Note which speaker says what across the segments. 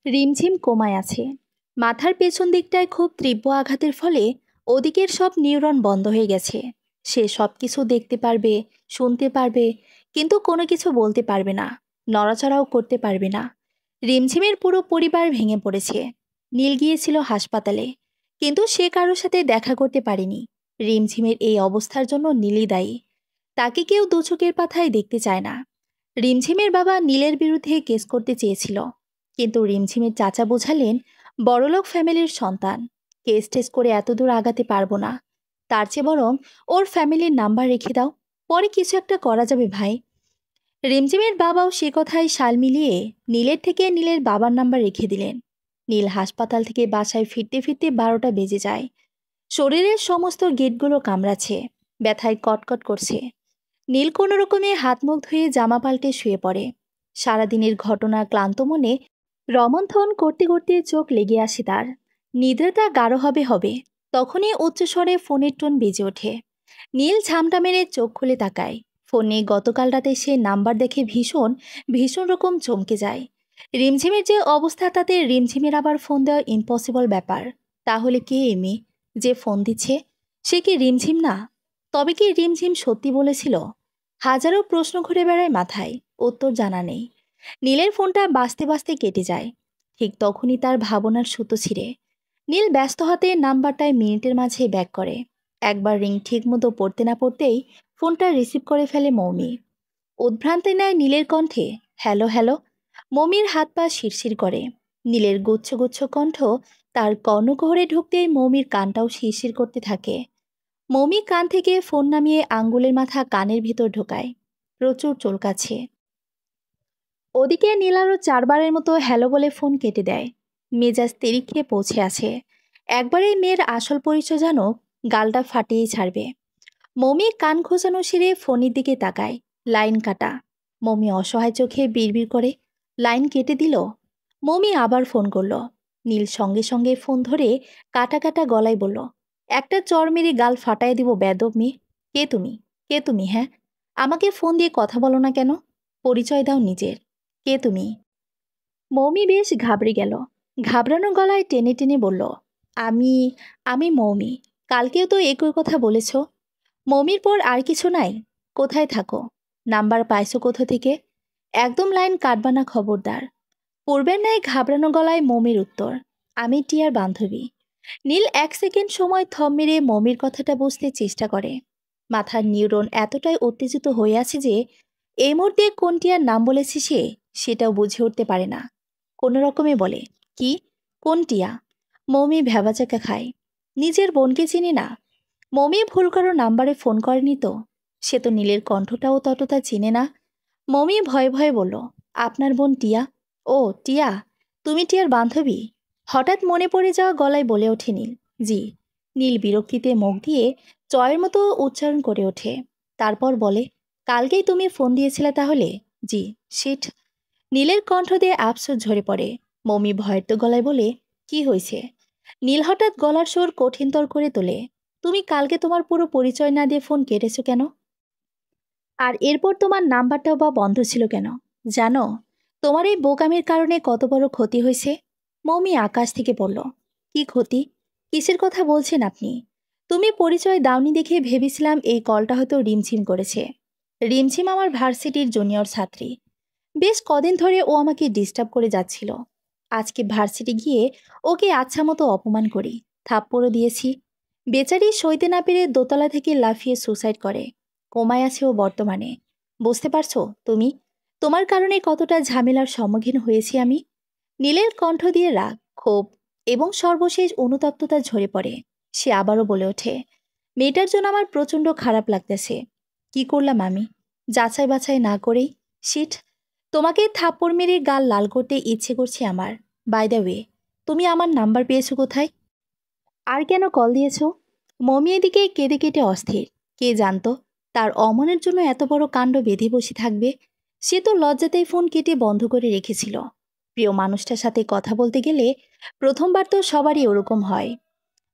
Speaker 1: রিমঝিম কোমায় আছে। মাথার পেছন দিকটায় খুব তীব্র আঘাতের ফলে ওদিকের সব নিউরন বন্ধ হয়ে গেছে। সে সব কিছু দেখতে পারবে, শুনতে পারবে, কিন্তু কোনো কিছু বলতে পারবে না, নড়াচড়াও করতে পারবে না। রিমঝিমের পুরো পরিবার ভেঙে পড়েছে। নীল গিয়েছিল হাসপাতালে, কিন্তু সে কারোর সাথে দেখা করতে পারেনি। রিমঝিমের এই অবস্থার জন্য নীলই দায়ী। তাকে কেউ দু চোখের পাথায় দেখতে চায় না। রিমঝিমের বাবা নীলের বিরুদ্ধে কেস করতে চেয়েছিল, কিন্তু রিমঝিমের চাচা বোঝালেন বড়লোক ফ্যামিলির সন্তান, কেস টেস করে এত দূর আগাতে পারবো না। তার চেয়ে বরং ওর ফ্যামিলির নাম্বার রেখে দাও, পরে কিছু একটা করা যাবে ভাই। রিমঝিমের বাবাও সে কথায় সাল মিলিয়ে নীলের থেকে নীলের বাবার নাম্বার রেখে দিলেন। নীল হাসপাতাল থেকে বাসায় ফিরতে ফিরতে 12টা বেজে যায়। শরীরের সমস্ত গেটগুলো কামড়াচ্ছে, ব্যথায় কটকট করছে। নীল কোনো রকমে হাত মুখ ধুয়ে জামা পাল্টে শুয়ে পড়ে। সারাদিনের ঘটনা ক্লান্ত মনে রমন্থন করতে করতে চোখ লেগে আসে তার। নিদ্রাটা গাঢ় হবে তখনই উচ্চস্বরে ফোনের টোন বেজে ওঠে। নীল ঝামটা মেরে চোখ খুলে তাকায়। ফোনে গতকাল রাতে সে নাম্বার দেখে ভীষণ ভীষণ রকম চমকে যায়। রিমঝিমের যে অবস্থা তাতে রিমঝিমের আবার ফোন দেওয়া ইম্পসিবল ব্যাপার। তাহলে কে এ মেয়ে যে ফোন দিচ্ছে? সে কি রিমঝিম না? তবে কি রিমঝিম সত্যি বলেছিল? হাজারো প্রশ্ন ঘুরে বেড়ায় মাথায়, উত্তর জানা নেই। নীলের ফোনটা বাজতে বাজতে কেটে যায়। ঠিক তখনই তার ভাবনার সুতো ছিঁড়ে। নীল ব্যস্ত হাতে নাম্বারটায় মিনিটের মাঝে ব্যাক করে। একবার রিং ঠিক মতো পড়তে না পড়তেই ফোনটা রিসিভ করে ফেলে মৌমি। উদ্ভ্রান্তি নেয় নীলের কণ্ঠে, হ্যালো হ্যালো। মৌমির হাত পা শিরশির করে। নীলের গুচ্ছ গুচ্ছ কণ্ঠ তার কর্ণকুহরে ঢুকতেই মৌমির কানটাও শিরশির করতে থাকে। মৌমি কান থেকে ফোন নামিয়ে আঙ্গুলের মাথা কানের ভিতর ঢোকায়। প্রচুর চুলকাচ্ছে। ওদিকে নীল আরও 4বারের মতো হ্যালো বলে ফোন কেটে দেয়। মেজাজ তেড়ি খেয়ে পৌঁছে আছে। একবারেই মেয়ের আসল পরিচয় জানো, গালটা ফাটিয়েই ছাড়বে। মৌমি কান খোঁচানো সেরে ফোনের দিকে তাকায়। লাইন কাটা। মৌমি অসহায় চোখে বিড়বিড় করে, লাইন কেটে দিল। মৌমি আবার ফোন করল। নীল সঙ্গে সঙ্গে ফোন ধরে কাটা কাটা গলায় বলল, একটা চর মেরে গাল ফাটায় দিব বেদব মেয়ে। কে তুমি? কে তুমি? হ্যাঁ, আমাকে ফোন দিয়ে কথা বলো না কেন? পরিচয় দাও নিজের। কে তুমি? মৌমি বেশ ঘাবড়ে গেল। ঘাবড়ানো গলায় টেনে টেনে বলল, আমি আমি মৌমি। কালকেও তো একই কথা বলেছ। মৌমির পর আর কিছু নাই? কোথায় থাকো? নাম্বার পাইছো কোথা থেকে? একদম লাইন কাটবা না খবরদার। পূর্বের ন্যায় ঘাবড়ানো গলায় মৌমির উত্তর, আমি টিয়ার বান্ধবী। নীল 1 সেকেন্ড সময় থম মেরে মৌমির কথাটা বুঝতে চেষ্টা করে। মাথার নিউরন এতটাই উত্তেজিত হয়ে আছে যে এই মুহূর্তে কোন টিয়ার নাম বলেছে সে সেটাও বুঝে উঠতে পারে না। কোনো রকমে বলে, কি? কোন টিয়া? মৌমি ভ্যাবাচাকা খায়। নিজের বোনকে চিনি না? মৌমি ভুল কারো নাম্বারে ফোন করেনি তো? সে তো নীলের কণ্ঠটাও ততটা চিনে না। মৌমি ভয়ে ভয়ে বলল, আপনার বোন টিয়া? ও টিয়া, তুমি টিয়ার বান্ধবী? হঠাৎ মনে পড়ে যাওয়া গলায় বলে ওঠে নীল, জি। নীল বিরক্তিতে মুখ দিয়ে চয়ের মতো উচ্চারণ করে ওঠে। তারপর বলে, কালকেই তুমি ফোন দিয়েছিলে তাহলে? জি। শিট। নীলের কণ্ঠ দিয়ে আফসোস ঝরে পড়ে। মৌমি ভয়ের তো গলায় বলে, কি হয়েছে? নীল হঠাৎ গলার স্বর কঠিনতর করে তোলে, তুমি কালকে তোমার পুরো পরিচয় না দিয়ে ফোন কেটেছো কেন? আর এরপর তোমার নাম্বারটাও বা বন্ধ ছিল কেন? জানো তোমার এই বোকামির কারণে কত বড় ক্ষতি হয়েছে? মৌমি আকাশ থেকে পড়ল, কি ক্ষতি? কিসের কথা বলছেন আপনি? তুমি পরিচয় দাওনি দেখে ভেবেছিলাম এই কলটা হয়তো রিমঝিম করেছে। রিমঝিম আমার ভার্সিটির জুনিয়র ছাত্রী। বেশ কদিন ধরে ও আমাকে ডিস্টার্ব করে যাচ্ছিল। আজকে ভার্সিটি গিয়ে ওকে আচ্ছা মতো অপমান করি, থাপ্পড়ও দিয়েছি। বেচারি সইতে না পেরে দোতলা থেকে লাফিয়ে সুসাইড করে। কোমায় আছে ও বর্তমানে। বুঝতে পারছো তুমি? তোমার কারণে কতটা ঝামেলার সম্মুখীন হয়েছি আমি। নীলের কণ্ঠ দিয়ে রাগ, ক্ষোভ এবং সর্বশেষ অনুতপ্ততা ঝরে পড়ে। সে আবারও বলে ওঠে, মেয়েটার জন্য আমার প্রচণ্ড খারাপ লাগতেছে। কি করলাম আমি? যাচাই বাছাই না করেই? শিট। তোমাকে থাপ্পড় মেরে গাল লাল করতে ইচ্ছে করছে আমার। বাই দ্য ওয়ে, তুমি আমার নাম্বার পেয়েছো কোথায়? আর কেন কল দিয়েছো? মমি এদিকে কেঁদে কেটে অস্থির। কে জানতো তার অমনের জন্য এত বড় কাণ্ড বেঁধে বসে থাকবে। সে তো লজ্জাতেই ফোন কেটে বন্ধ করে রেখেছিল। প্রিয় মানুষটার সাথে কথা বলতে গেলে প্রথমবার তো সবারই ওরকম হয়।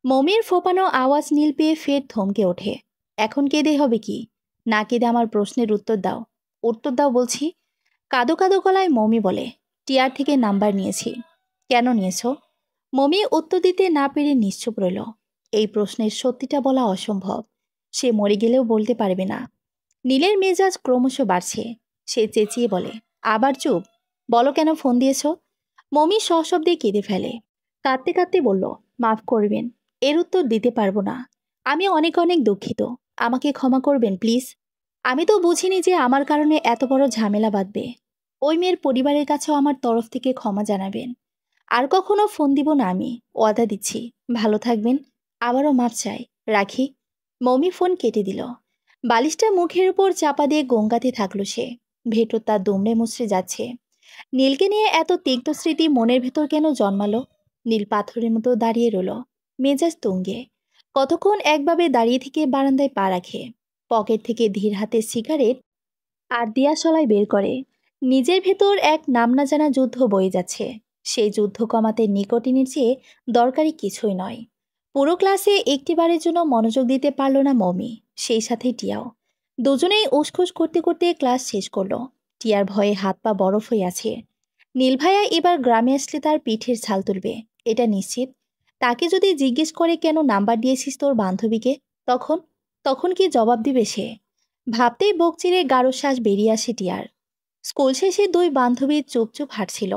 Speaker 1: মমির ফোপানো আওয়াজ নীল পেয়ে ফের থমকে ওঠে। এখন কেঁদে হবে কি? না কেঁদে আমার প্রশ্নের উত্তর দাও। উত্তর দাও বলছি। কাদো কাদো গলায় মমি বলে, টিয়ার থেকে নাম্বার নিয়েছি। কেন নিয়েছ? মমি উত্তর দিতে না পেরে নিশ্চুপ রইল। এই প্রশ্নের সত্যিটা বলা অসম্ভব। সে মরে গেলেও বলতে পারবে না। নীলের মেজাজ ক্রমশ বাড়ছে। সে চেঁচিয়ে বলে, আবার চুপ? বলো কেন ফোন দিয়েছ? মমি সশব্দে কেঁদে ফেলে। কাঁদতে কাঁদতে বলল, মাফ করবেন, এর উত্তর দিতে পারবো না। আমি অনেক অনেক দুঃখিত। আমাকে ক্ষমা করবেন প্লিজ। আমি তো বুঝিনি যে আমার কারণে এত বড় ঝামেলা বাঁধবে। ওই মেয়ের পরিবারের কাছেও আমার তরফ থেকে ক্ষমা জানাবেন। আর কখনো ফোন দিব না আমি, ওয়াদা দিচ্ছি। ভালো থাকবেন। আবারও মাপ চাই। রাখি। মমি ফোন কেটে দিল। বালিশটা মুখের উপর চাপা দিয়ে গঙ্গাতে থাকলো সে। ভেতর তার দুমড়ে মুচড়ে যাচ্ছে। নীলকে নিয়ে এত তিক্ত স্মৃতি মনের ভেতর কেন জন্মালো? নীল পাথরের মতো দাঁড়িয়ে রইল, মেজাজ তুঙ্গে। কতক্ষণ একভাবে দাঁড়িয়ে থেকে বারান্দায় পা রাখে। পকেট থেকে ধীর হাতে সিগারেট আর দিয়াশলাই বের করে। নিজের ভেতর এক নাম না জানা যুদ্ধ বয়ে যাচ্ছে। সেই যুদ্ধ কমাতে নিকোটিনের চেয়ে দরকারি কিছুই নয়। পুরো ক্লাসে একটিবারের জন্য মনোযোগ দিতে পারল না মমি, সেই সাথে টিয়াও। দুজনেই উসখুস করতে করতে ক্লাস শেষ করলো। টিয়ার ভয়ে হাত পা বরফ হয়ে আছে। নীল ভাইয়া এবার গ্রামে আসলে তার পিঠের ছাল তুলবে, এটা নিশ্চিত। তাকে যদি জিজ্ঞেস করে কেন নাম্বার দিয়েছিস তোর বান্ধবীকে, তখন তখন কি জবাব দিবে সে? ভাবতেই বুক চিরে গাঢ় শ্বাস বেরিয়ে আসে টিয়ার। স্কুল শেষে দুই বান্ধবী চুপ চুপ হাঁটছিল।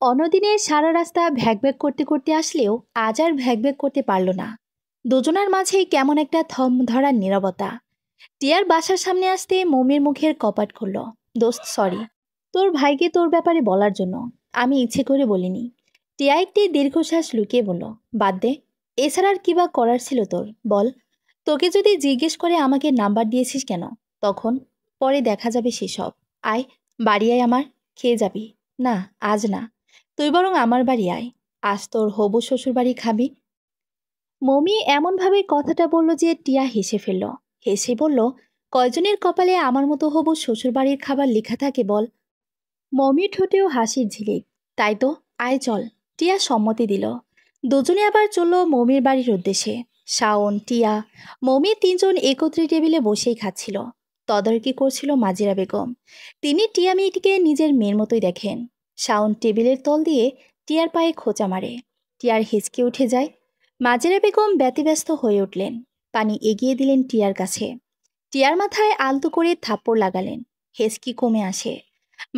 Speaker 1: অন্যদিনে সারা রাস্তা ভ্যাক করতে করতে আসলেও আজ আর ভ্যাক করতে পারল না। দুজনার মাঝেই কেমন একটা থম ধরার নীরবতা। টিয়ার বাসার সামনে আসতে মমির মুখের কপাট খুলল। দোস্ত সরি, তোর ভাইকে তোর ব্যাপারে বলার জন্য। আমি ইচ্ছে করে বলিনি। টিয়া একটি দীর্ঘশ্বাস লুকিয়ে বলল, বাদ দে। এছাড়া আর কি বা করার ছিল তোর, বল। তোকে যদি জিজ্ঞেস করে আমাকে নাম্বার দিয়েছিস কেন, তখন পরে দেখা যাবে সেসব। আয়, বাড়ি আয় আমার, খেয়ে যাবি। না, আজ না। তুই বরং আমার বাড়ি আয়। আজ তোর হবু শ্বশুর বাড়ি খাবি। মমি এমনভাবে কথাটা বলল যে টিয়া হেসে ফেলল। হেসে বলল, কয়জনের কপালে আমার মতো হবু শ্বশুরবাড়ির খাবার লেখা থাকে বল। মমির ঠোঁটেও হাসির ঝিলিক। তাই তো, আয় চল। টিয়া সম্মতি দিল। দুজনে আবার চলল মমির বাড়ির উদ্দেশ্যে। শাওন, টিয়া, মমি তিনজন একত্রে টেবিলে বসেই খাচ্ছিল। তদারকি করছিল মাজিরা বেগম। তিনি টিয়া মেয়েটিকে নিজের মেয়ের মতোই দেখেন। শাওন টেবিলের তল দিয়ে টিয়ার পায়ে খোঁচা মারে। টিয়ার হিচকে উঠে যায়। মাজিরা বেগম ব্যতিব্যস্ত হয়ে উঠলেন। পানি এগিয়ে দিলেন টিয়ার কাছে। টিয়ার মাথায় আলতো করে থাপ্পড় লাগালেন। হেসকি কমে আসে।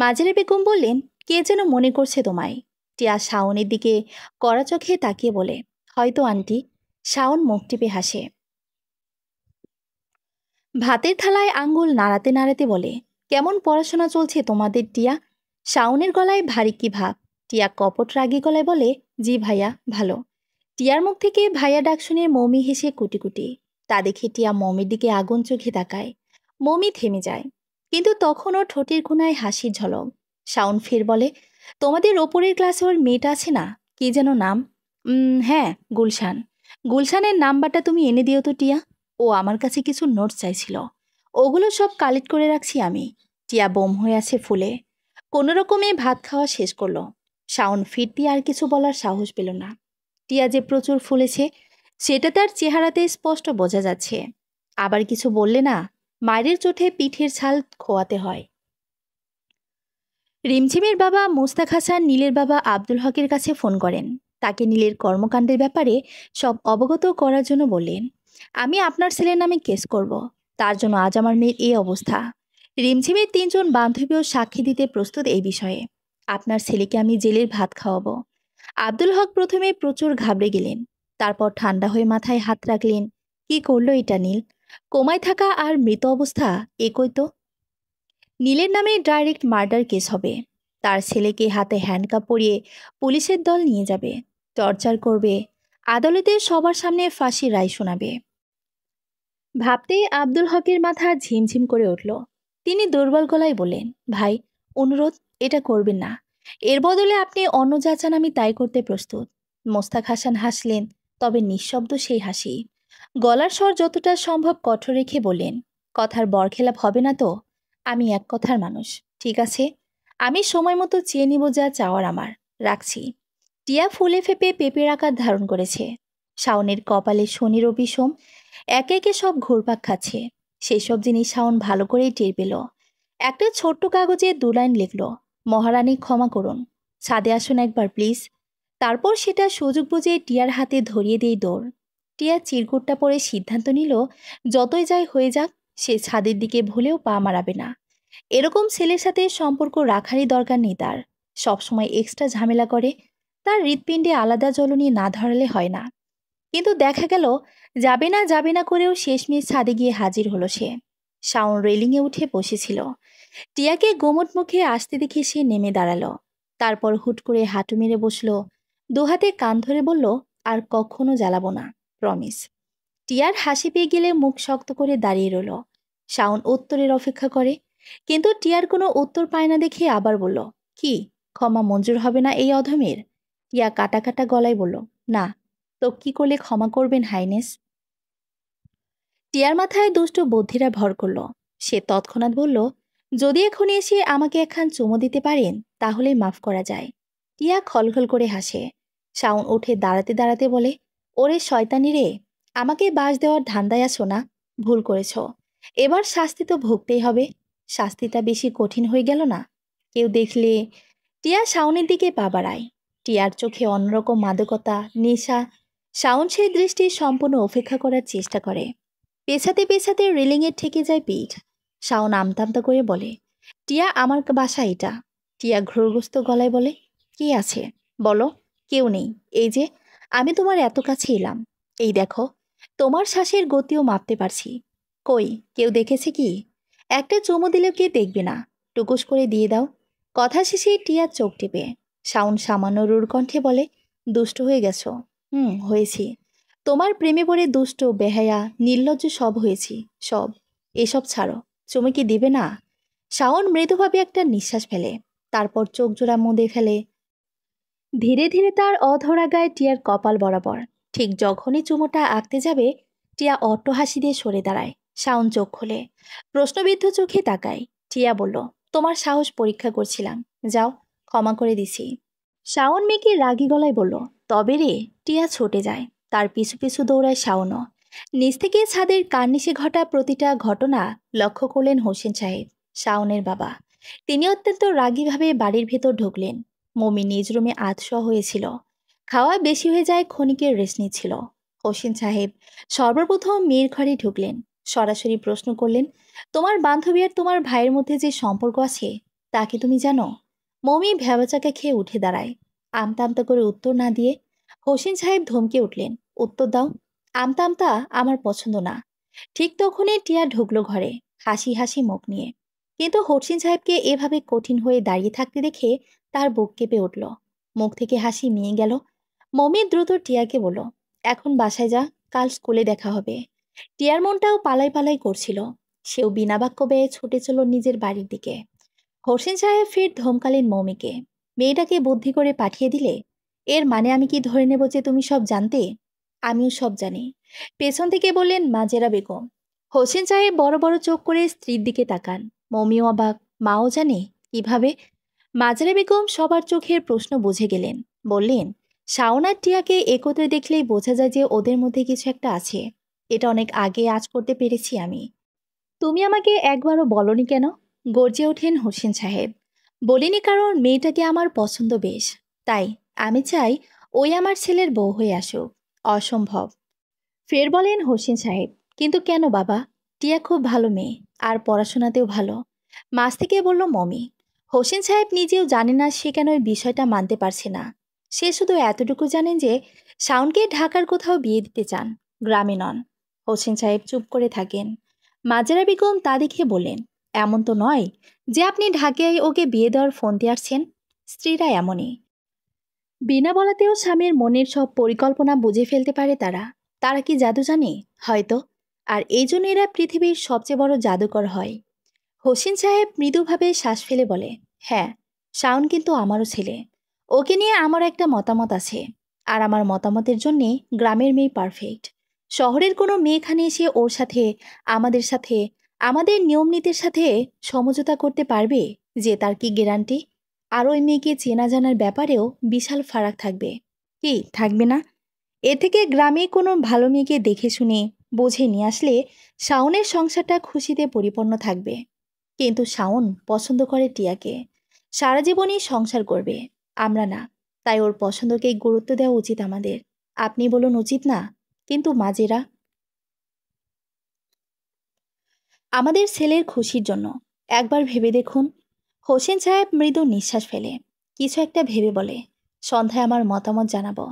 Speaker 1: মাজারে বেগম বললেন, কে যেন মনে করছে তোমায়। টিয়া শাওনের দিকে কড়া চোখে তাকিয়ে বলে, হয়তো আন্টি। শাওন মুখ টিপে হাসে। ভাতের থালায় আঙ্গুল নাড়াতে নাড়াতে বলে, কেমন পড়াশোনা চলছে তোমাদের টিয়া? শাওনের গলায় ভারী কি ভাব। টিয়া কপট রাগী গলায় বলে, জি ভাইয়া, ভালো। টিয়ার মুখ থেকে ভাইয়া ডাক শুনে মমি হেসে কুটি কুটি। তা দেখে টিয়া মমির দিকে আগুন চোখে তাকায়। মমি থেমে যায়, কিন্তু তখনও ঠোঁটের কোণায় হাসির ঝলক। শাওন ফের বলে, তোমাদের ওপরের ক্লাসে ওর মেয়েটা আছে না, কি যেন নাম? হ্যাঁ, গুলশান। গুলশানের নাম্বারটা তুমি এনে দিও তো টিয়া। ও আমার কাছে কিছু নোটস চাইছিল, ওগুলো সব কালেক্ট করে রাখছি আমি। টিয়া বোম হয়ে আছে ফুলে। কোনো রকমে ভাত খাওয়া শেষ করলো। শাওন ফিরতি আর কিছু বলার সাহস পেল না। টিয়া যে প্রচুর ফুলেছে সেটা তার চেহারাতে স্পষ্ট বোঝা যাচ্ছে। আবার কিছু বললে না, মায়ের চোটে পিঠের ছাল খোয়াতে হয়। রিমঝিমের বাবা মোস্তাক হাসান নীলের বাবা আব্দুল হকের কাছে ফোন করেন। তাকে নীলের কর্মকাণ্ডের ব্যাপারে সব অবগত করার জন্য বললেন, আমি আপনার ছেলের নামে কেস করব। তার জন্য আজ আমার মেয়ের এই অবস্থা। রিমঝিমের তিনজন বান্ধবীও সাক্ষী দিতে প্রস্তুত এই বিষয়ে। আপনার ছেলেকে আমি জেলের ভাত খাওয়াবো। আব্দুল হক প্রথমে প্রচুর ঘাবড়ে গেলেন। তারপর ঠান্ডা হয়ে মাথায় হাত রাখলেন। কি করলো এটা নীল? কোমায় থাকা আর মৃত অবস্থা একই তো। নীলের নামে ডাইরেক্ট মার্ডার কেস হবে। তার ছেলেকে হাতে হ্যান্ডকাপ পরিয়ে পুলিশের দল নিয়ে যাবে, টর্চার করবে, আদালতে সবার সামনে ফাঁসির রায় শোনাবে। ভাবতেই আব্দুল হকের মাথা ঝিমঝিম করে উঠল। তিনি দুর্বল গলায় বললেন, ভাই, অনুরোধ, এটা করবেন না। এর বদলে আপনি অন্য যা চান আমি তাই করতে প্রস্তুত। মোস্তাক হাসান হাসলেন, তবে নিঃশব্দ সেই হাসি। গলার স্বর যতটা সম্ভব কঠোর রেখে বললেন, কথার বরখেলাপ হবে না তো? আমি এক কথার মানুষ, ঠিক আছে? আমি সময় মতো চেয়ে নিব যা চাওয়ার আমার। রাখছি। টিয়া ফুলে ফেপে পেঁপের আকার ধারণ করেছে। শাওনের কপালে শনির বিষম একে একে সব ঘুরপাক খাচ্ছে। সেসব জিনিস শাওন ভালো করেই টের পেল। একটা ছোট্ট কাগজে 2 লাইন লিখল, মহারানী ক্ষমা করুন। ছাদে আসুন একবার প্লিজ। তারপর সেটা সুযোগ বুঝে টিয়ার হাতে ধরিয়ে দিয়ে দৌড়। টিয়া চিরকুটটা পরে সিদ্ধান্ত নিল যতই যাই হয়ে যাক সে ছাদের দিকে ভুলেও পা মারাবে না। এরকম ছেলের সাথে সম্পর্ক রাখারই দরকার নেই তার। সবসময় এক্সট্রা ঝামেলা করে, তার হৃৎপিণ্ডে আলাদা জ্বলনি না ধরালে হয় না। কিন্তু দেখা গেল যাবে না যাবে না করেও শেষমেশ ছাদে গিয়ে হাজির হলো সে। শাওন রেলিংয়ে উঠে বসেছিল। টিয়াকে গোমট মুখে আসতে দেখে সে নেমে দাঁড়ালো। তারপর হুট করে হাঁটু মেরে বসলো, দুহাতে কান ধরে বলল, আর কখনো জ্বালাবো না, প্রমিস। টিয়ার হাসি পেয়ে গেলে মুখ শক্ত করে দাঁড়িয়ে রইল। শাওন উত্তরের অপেক্ষা করে, কিন্তু টিয়ার কোনো উত্তর পায় না দেখে আবার বলল, কি ক্ষমা মঞ্জুর হবে না এই অধমের? টিয়া কাটা কাটা গলায় বলল, না। তো কি করলে ক্ষমা করবেন হাইনেস? টিয়ার মাথায় দুষ্ট বুদ্ধিরা ভর করল। সে তৎক্ষণাৎ বলল, যদি এখন এসে আমাকে একখান চুমো দিতে পারেন তাহলেই মাফ করা যায়। টিয়া খলখল করে হাসে। শাওন উঠে দাঁড়াতে দাঁড়াতে বলে, ওরে শয়তানি রে, আমাকে বাস দেওয়ার ধান্দায় আছো না? ভুল করেছ, এবার শাস্তি তো ভুগতেই হবে। শাস্তিটা বেশি কঠিন হয়ে গেল না? কেউ দেখলে। টিয়া শাওনের দিকে পা বাড়ায়। টিয়ার চোখে অন্যরকম মাদকতা, নেশা। শাওন সেই দৃষ্টি সম্পূর্ণ উপেক্ষা করার চেষ্টা করে। পেছাতে পেছাতে রেলিংয়ে ঠেকে যায় পিঠ। শাওন আমতামতা করে বলে, টিয়া আমার বাসা এটা। টিয়া ঘোরগ্রস্ত গলায় বলে, কি আছে বলো? কেউ নেই। এই যে আমি তোমার এত কাছে এলাম, এই দেখো, তোমার শ্বাসের গতিও মাপতে পারছি। কই কেউ দেখেছে কি? একটা চুমু দিলেও কে দেখবে না? টুকুস করে দিয়ে দাও। কথা শেষে টিয়া চোখ টিপে। শাওন সামান্য রুড় কণ্ঠে বলে, দুষ্ট হয়ে গেছো? হয়েছি। তোমার প্রেমে পড়ে দুষ্ট, বেহায়া, নির্লজ্জ সব হয়েছি, সব। এসব ছাড়ো, চুমু কি দিবে না? শাওন মৃদুভাবে একটা নিঃশ্বাস ফেলে, তারপর চোখ জোড়া মুদে ফেলে। ধীরে ধীরে তার অধরা গায়ে টিয়ার কপাল বরাবর। ঠিক যখনই চুমোটা আঁকতে যাবে, টিয়া অট্ট হাসি দিয়ে সরে দাঁড়ায়। শাওন চোখ খোলে, প্রশ্নবিদ্ধ চোখে তাকায়। টিয়া বলল, তোমার সাহস পরীক্ষা করছিলাম, যাও, ক্ষমা করে দিছি। শাওন মেয়েকে রাগী গলায় বলল, তবে রে। টিয়া ছুটে যায়, তার পিছু পিছু দৌড়ায় শাওনও। নিচ থেকে ছাদের কার্নিশে ঘটা প্রতিটা ঘটনা লক্ষ্য করলেন হোসেন সাহেব, শাওনের বাবা। তিনি অত্যন্ত রাগীভাবে বাড়ির ভেতর ঢুকলেন। মমি নিজ রুমে আধশোয়া হয়েছিল, খাওয়া বেশি হয়ে যায়, ক্ষণিকের রেস্ট নিচ্ছিল। হোসেন সাহেব সর্বপ্রথম মেয়ের ঘরে ঢুকলেন, সরাসরি প্রশ্ন করলেন, তোমার বান্ধবী আর তোমার ভাইয়ের মধ্যে যে সম্পর্ক আছে তা কি তুমি জানো? মমি ভ্যাবাচাকা খেয়ে উঠে দাঁড়ায়। আমতা আমতা করে উত্তর না দিয়ে হোসেন সাহেব ধমকে উঠলেন, উত্তর দাও। আমতা আমতা আমার পছন্দ না। ঠিক তখনই টিয়া ঢুকলো ঘরে, হাসি হাসি মুখ নিয়ে। কিন্তু হোসেন সাহেবকে এভাবে কঠিন হয়ে দাঁড়িয়ে থাকতে দেখে তার বুক কেঁপে উঠল, মুখ থেকে হাসি মিয়ে গেল। মমি দ্রুত টিয়াকে বলল, এখন বাসায় যা, কাল স্কুলে দেখা হবে। টিয়ার মনটাও পালাই পালাই করছিল। সেও বিনা বাক্য ব্যয়ে ছুটে চল নিজের বাড়ির দিকে। হোসেন সাহেব ফের ধমকালেন মৌমিকে, মেয়েটাকে বুদ্ধি করে পাঠিয়ে দিলে? এর মানে আমি কি ধরে নেব যে তুমি সব জানতে? আমিও সব জানি। পেছন থেকে বললেন মাজেরা বেগম। হোসেন সাহেব বড় বড় চোখ করে স্ত্রীর দিকে তাকান। মৌমিও অবাক, মাও জানে? কিভাবে? মাজেরা বেগম সবার চোখের প্রশ্ন বুঝে গেলেন, বললেন, শাওন আর টিয়াকে একত্রে দেখলেই বোঝা যায় যে ওদের মধ্যে কিছু একটা আছে। এটা অনেক আগে আজ করতে পেরেছি আমি। তুমি আমাকে একবারও বলনি কেন? গর্জে ওঠেন হোসেন সাহেব। বলিনি কারণ মেয়েটাকে আমার পছন্দ বেশ, তাই আমি চাই ওই আমার ছেলের বউ হয়ে আসুক। অসম্ভব। ফের বলেন হোসেন সাহেব, কিন্তু কেন বাবা? টিয়া খুব ভালো মেয়ে, আর পড়াশোনাতেও ভালো। মাস থেকে বলল মমি। হোসেন সাহেব নিজেও জানে না সে কেন ওই বিষয়টা মানতে পারছে না। সে শুধু এতটুকু জানেন যে শাওনকে ঢাকার কোথাও বিয়ে দিতে চান, গ্রামে নন। হোসেন সাহেব চুপ করে থাকেন। মাজেরা বেগম তা দেখে বললেন, এমন তো নয় যে আপনি ঢাকায় ওকে বিয়ে দেওয়ার ফোন দিয়ে আসছেন। স্ত্রীরা এমনই, বিনা বলাতেও স্বামীর মনের সব পরিকল্পনা বুঝে ফেলতে পারে তারা। তারা কি জাদু জানে? হয়তো। আর এই জন্য এরা পৃথিবীর সবচেয়ে বড় জাদুকর হয়। হোসেন সাহেব মৃদুভাবে শ্বাস ফেলে বলে, হ্যাঁ, শাওন কিন্তু আমারও ছেলে। ওকে নিয়ে আমারও একটা মতামত আছে। আর আমার মতামতের জন্যে গ্রামের মেয়ে পারফেক্ট। শহরের কোনো মেয়েখানে এসে ওর সাথে, আমাদের সাথে, আমাদের নিয়ম নীতির সাথে সমঝোতা করতে পারবে যে তার কি গ্যারান্টি? আর ওই মেয়েকে চেনা জানার ব্যাপারেও বিশাল ফারাক থাকবে। কি থাকবে না? এ থেকে গ্রামে কোনো ভালো মেয়েকে দেখে শুনে বুঝে নিয়ে আসলে শাওনের সংসারটা খুশিতে পরিপূর্ণ থাকবে। কিন্তু শাওন পছন্দ করে টিয়াকে, সারা জীবনই সংসার করবে। আমরা না, তাই ওর পছন্দকেই গুরুত্ব দেওয়া উচিত আমাদের। আপনি বলুন উচিত না? কিন্তু মাজেরা, আমাদের ছেলের খুশির জন্য একবার ভেবে দেখুন। হোসেন সাহেব মৃদু নিঃশ্বাস ফেলে কিছু একটা ভেবে বলে, সন্ধ্যায় আমার মতামত জানাবো।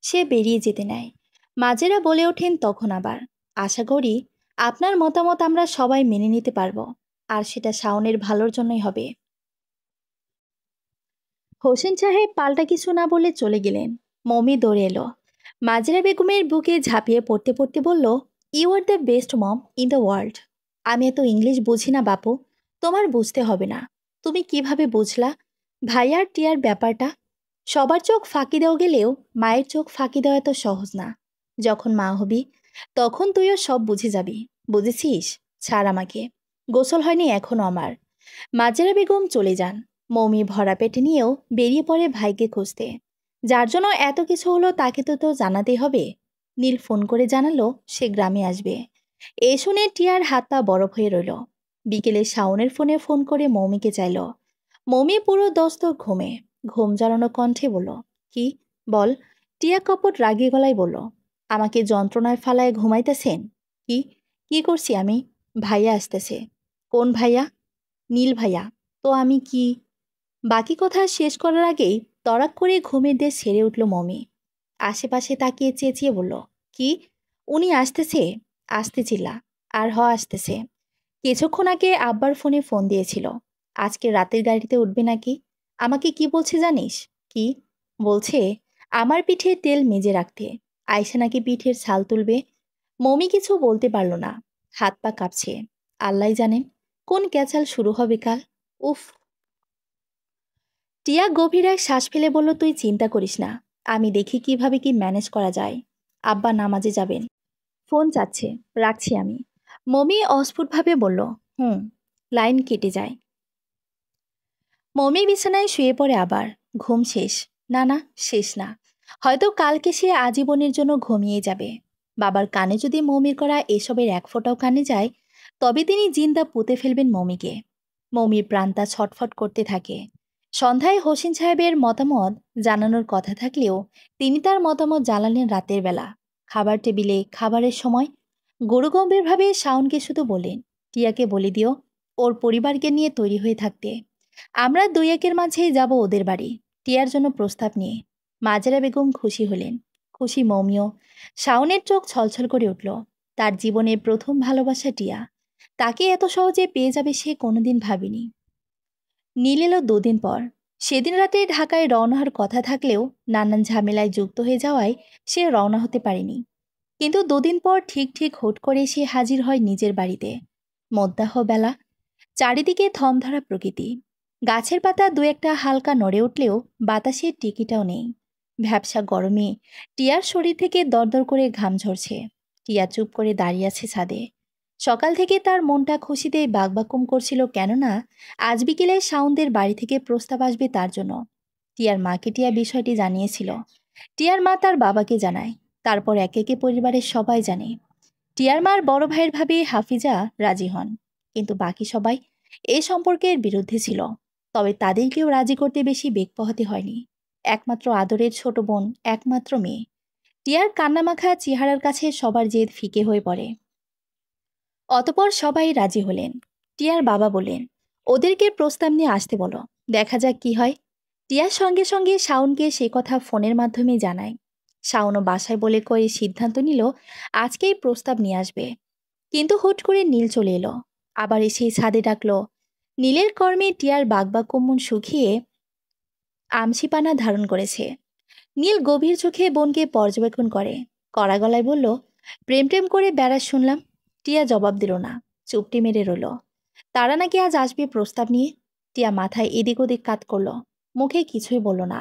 Speaker 1: সে বেরিয়ে যেতে নেয়। মাজেরা বলে ওঠেন তখন আবার, আশা করি আপনার মতামত আমরা সবাই মেনে নিতে পারবো, আর সেটা শাওনের ভালোর জন্যই হবে। হোসেন সাহেব পাল্টা কিছু না বলে চলে গেলেন। মমি দৌড়ে এলো। মাজেরা বেগমের বুকে ঝাঁপিয়ে পড়তে পড়তে বলল, you are the best mom in the world. আমি এত ইংলিশ বুঝি না বাপু, তোমার বুঝতে হবে না। তুমি কিভাবে বুঝলা ভাইয়ার টিয়ার ব্যাপারটা? সবার চোখ ফাঁকি দেওয়া গেলেও মায়ের চোখ ফাঁকি দেওয়া এত সহজ না। যখন মা হবি তখন তুইও সব বুঝে যাবি, বুঝেছিস? ছাড় আমাকে, গোসল হয়নি এখনো আমার। মাজেরা বেগম চলে যান। মৌমি ভরা পেটে নিয়েও বেরিয়ে পড়ে ভাইকে খুঁজতে। যার জন্য এত কিছু হলো তাকে তো জানাতেই হবে। নীল ফোন করে জানালো সে গ্রামে আসবে। এই শুনে টিয়ার হাত পা বরফ হয়ে রইল। বিকেলে শাওনের ফোনে ফোন করে মৌমিকে চাইল। মৌমি পুরো দস্ত ঘুমে, ঘুম জড়ানো কণ্ঠে বলল, কি? বল। টিয়া কপট রাগী গলায় বলল, আমাকে যন্ত্রণায় ফালায় ঘুমাইতেছেন? কি? কি করছি আমি? ভাইয়া আসতেছে। কোন ভাইয়া? নীল ভাইয়া। তো আমি কি? বাকি কথা শেষ করার আগেই তড়াক করে ঘুমের দেশ ছেড়ে উঠল মমি। আশেপাশে তাকিয়ে চেঁচিয়ে বলল, কি? উনি আসতেছে? আসতে চিল্লা। আর আসতেছে। কিছুক্ষণ আগে আব্বার ফোনে ফোন দিয়েছিল, আজকে রাতের গাড়িতে উঠবে নাকি। আমাকে কি বলছে জানিস? কি বলছে? আমার পিঠে তেল মেজে রাখতে, আয়সা নাকি পিঠের ছাল তুলবে। মমি কিছু বলতে পারল না, হাত পা কাঁপছে। আল্লাহ জানেন কোন ক্যাচাল শুরু হবে কাল। উফ। টিয়া গভীর এক শ্বাস ফেলে বলল, তুই চিন্তা করিস না, আমি দেখি কিভাবে কি ম্যানেজ করা যায়। আব্বা নামাজে যাবেন, ফোন যাচ্ছে, রাখছি আমি। মমি অস্ফুটভাবে বলল, হুম। লাইন কেটে যায়। মমি বিছানায় শুয়ে পড়ে আবার। ঘুম শেষ? না না, শেষ না। হয়তো কালকে সে আজীবনের জন্য ঘুমিয়ে যাবে। বাবার কানে যদি মমির করা এসবের এক ফোঁটাও কানে যায়, তবে তিনি জিন্দা পুঁতে ফেলবেন মমিকে। মমির প্রাণটা ছটফট করতে থাকে। সন্ধ্যায় হোসেন সাহেবের মতামত জানানোর কথা থাকলেও তিনি তার মতামত জানালেন রাতের বেলা, খাবার টেবিলে খাবারের সময়। গরুগম্ভীরভাবে শাওনকে শুধু বলেন, টিয়াকে বলে দিও ওর পরিবারকে নিয়ে তৈরি হয়ে থাকতে। আমরা দুই একের মাঝেই যাব ওদের বাড়ি, টিয়ার জন্য প্রস্তাব নিয়ে। মাজেরা বেগম খুশি হলেন, খুশি মৌমিও। শাওনের চোখ ছলছল করে উঠল। তার জীবনের প্রথম ভালোবাসা টিয়া, তাকে এত সহজে পেয়ে যাবে সে কোনোদিন ভাবেনি। নীল এলো দুদিন পর। সেদিন রাতে ঢাকায় রওনা হওয়ার কথা থাকলেও নানান ঝামেলায় যুক্ত হয়ে যাওয়ায় সে রওনা হতে পারেনি। কিন্তু দুদিন পর ঠিক ঠিক হুট করে সে হাজির হয় নিজের বাড়িতে। মধ্যাহ বেলা, চারিদিকে থমধরা প্রকৃতি। গাছের পাতা দু একটা হালকা নড়ে উঠলেও বাতাসের টিকিটাও নেই। ভ্যাপসা গরমে টিয়ার শরীর থেকে দরদর করে ঘাম ঝরছে। টিয়া চুপ করে দাঁড়িয়ে আছে ছাদে। সকাল থেকে তার মনটা খুশিতে বাকবাকুম করছিল, কেননা আজ বিকেলে শাওনদের বাড়ি থেকে প্রস্তাব আসবে তার জন্য। টিয়ার মাকে টিয়া বিষয়টি জানিয়েছিল। টিয়ার মা তার বাবাকে জানায়। তারপর একে একে পরিবারের সবাই জানে। টিয়ার মার বড় ভাইয়ের ভাবি হাফিজা রাজি হন, কিন্তু বাকি সবাই এ সম্পর্কের বিরুদ্ধে ছিল। তবে তাদেরকেও রাজি করতে বেশি বেগ পোহাতে হয়নি। একমাত্র আদরের ছোট বোন, একমাত্র মেয়ে। টিয়ার কান্নামাখা চেহারার কাছে সবার জেদ ফিকে হয়ে পড়ে। অতপর সবাই রাজি হলেন। টিয়ার বাবা বললেন, ওদেরকে প্রস্তাব নিয়ে আসতে বলো, দেখা যাক কি হয়। টিয়ার সঙ্গে সঙ্গে শাওনকে সে কথা ফোনের মাধ্যমে জানায়। শাওনও বাসায় বলে কয়ে সিদ্ধান্ত নিল আজকেই প্রস্তাব নিয়ে আসবে। কিন্তু হুট করে নীল চলে এলো। আবার এসে ছাদে ডাকলো। নীলের কর্মে টিয়ার বাগবাকুমন শুকিয়ে আমসিপানা ধারণ করেছে। নীল গভীর চোখে বোনকে পর্যবেক্ষণ করে, কড়া গলায় বলল, প্রেম টেম করে বেড়াস শুনলাম। টিয়া জবাব দিল না, চুপটি মেরে রইল। তারা নাকি আজ আসবে প্রস্তাব নিয়ে। টিয়া মাথায় এদিক ওদিক কাত করল, মুখে কিছুই বলল না।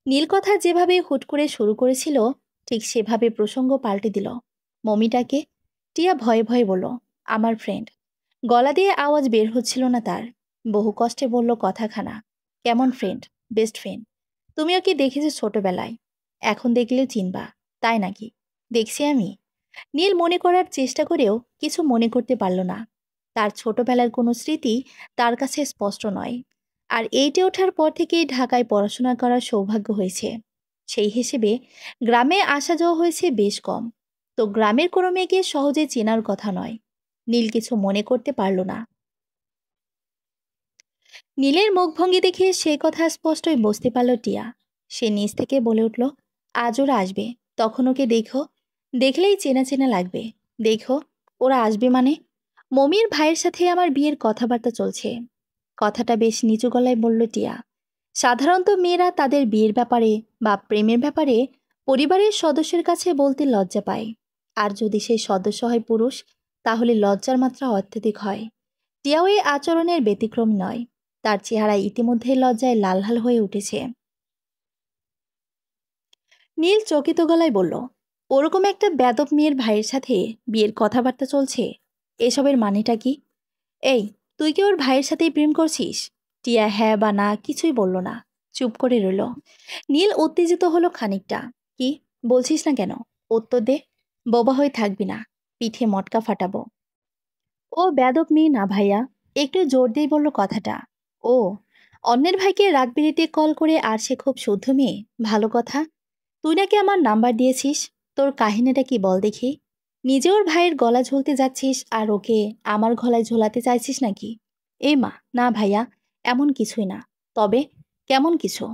Speaker 1: নীল কথা যেভাবে হুট করে শুরু করেছিল ঠিক সেভাবে প্রসঙ্গ পাল্টে দিল। মমিটাকে? টিয়া ভয়ে ভয়ে বলল, আমার ফ্রেন্ড। গলা দিয়ে আওয়াজ বের হচ্ছিল না তার। বহু কষ্টে বলল কথাখানা। কেমন ফ্রেন্ড? Best friend. তুমি ওকে দেখেছো ছোটবেলায়, এখন দেখলেও চিনবা, তাই নাকি? দেখছি আমি। নীল মনে করার চেষ্টা করেও কিছু মনে করতে পারল না। তার ছোটবেলার কোনো স্মৃতি তার কাছে স্পষ্ট নয়। আর এইটে ওঠার পর থেকেই ঢাকায় পড়াশোনা করার সৌভাগ্য হয়েছে। সেই হিসেবে গ্রামে আসা যাওয়া হয়েছে বেশ কম। তো গ্রামের কোনো মেয়েকে সহজে চেনার কথা নয়। নীল কিছু মনে করতে পারল না। নীলের মুখভঙ্গি দেখে সেই কথা স্পষ্টই বুঝতে পারল টিয়া। সে নিজ থেকে বলে উঠল, আজ ওরা আসবে, তখন ওকে দেখো, দেখলেই চেনা চেনা লাগবে। দেখো, ওরা আসবে মানে? মমির ভাইয়ের সাথে আমার বিয়ের কথাবার্তা চলছে। কথাটা বেশ নিচু গলায় বলল টিয়া। সাধারণত মেয়েরা তাদের বিয়ের ব্যাপারে বা প্রেমের ব্যাপারে পরিবারের সদস্যের কাছে বলতে লজ্জা পায়। আর যদি সেই সদস্য হয় পুরুষ, তাহলে লজ্জার মাত্রা অত্যধিক হয়। টিয়াও এই আচরণের ব্যতিক্রম নয়। তার চেহারা ইতিমধ্যে লজ্জায় লাল হয়ে উঠেছে। নীল চকিত গলায় বলল, ওরকম একটা বেদব মেয়ের ভাইয়ের সাথে বিয়ের কথাবার্তা চলছে, এসবের মানেটা কি? এই, তুই কি ওর ভাইয়ের সাথেই প্রেম করছিস? টিয়া হ্যাঁ বা না কিছুই বলল না, চুপ করে রইল। নীল উত্তেজিত হলো খানিকটা। কি বলছিস না কেন? উত্তর দে। বোবা হয়ে থাকবি না, পিঠে মটকা ফাটাবো। ও বেদব মেয়ে না ভাইয়া, একটু জোর দিয়ে বলল কথাটা। ও, অন্যের ভাইকে রাত বিরেতে কল করে আর সে খুব শুদ্ধ মেয়ে, ভালো কথা। তুই নাকি আমার নাম্বার দিয়েছিস, তোর কাহিনীটা কি বল দেখি। নিজে ওর ভাইয়ের গলা ঝুলতে যাচ্ছিস আর ওকে আমার গলায় ঝোলাতে চাইছিস নাকি? এই মা, না ভাইয়া, এমন কিছুই না। তবে কেমন কিছু?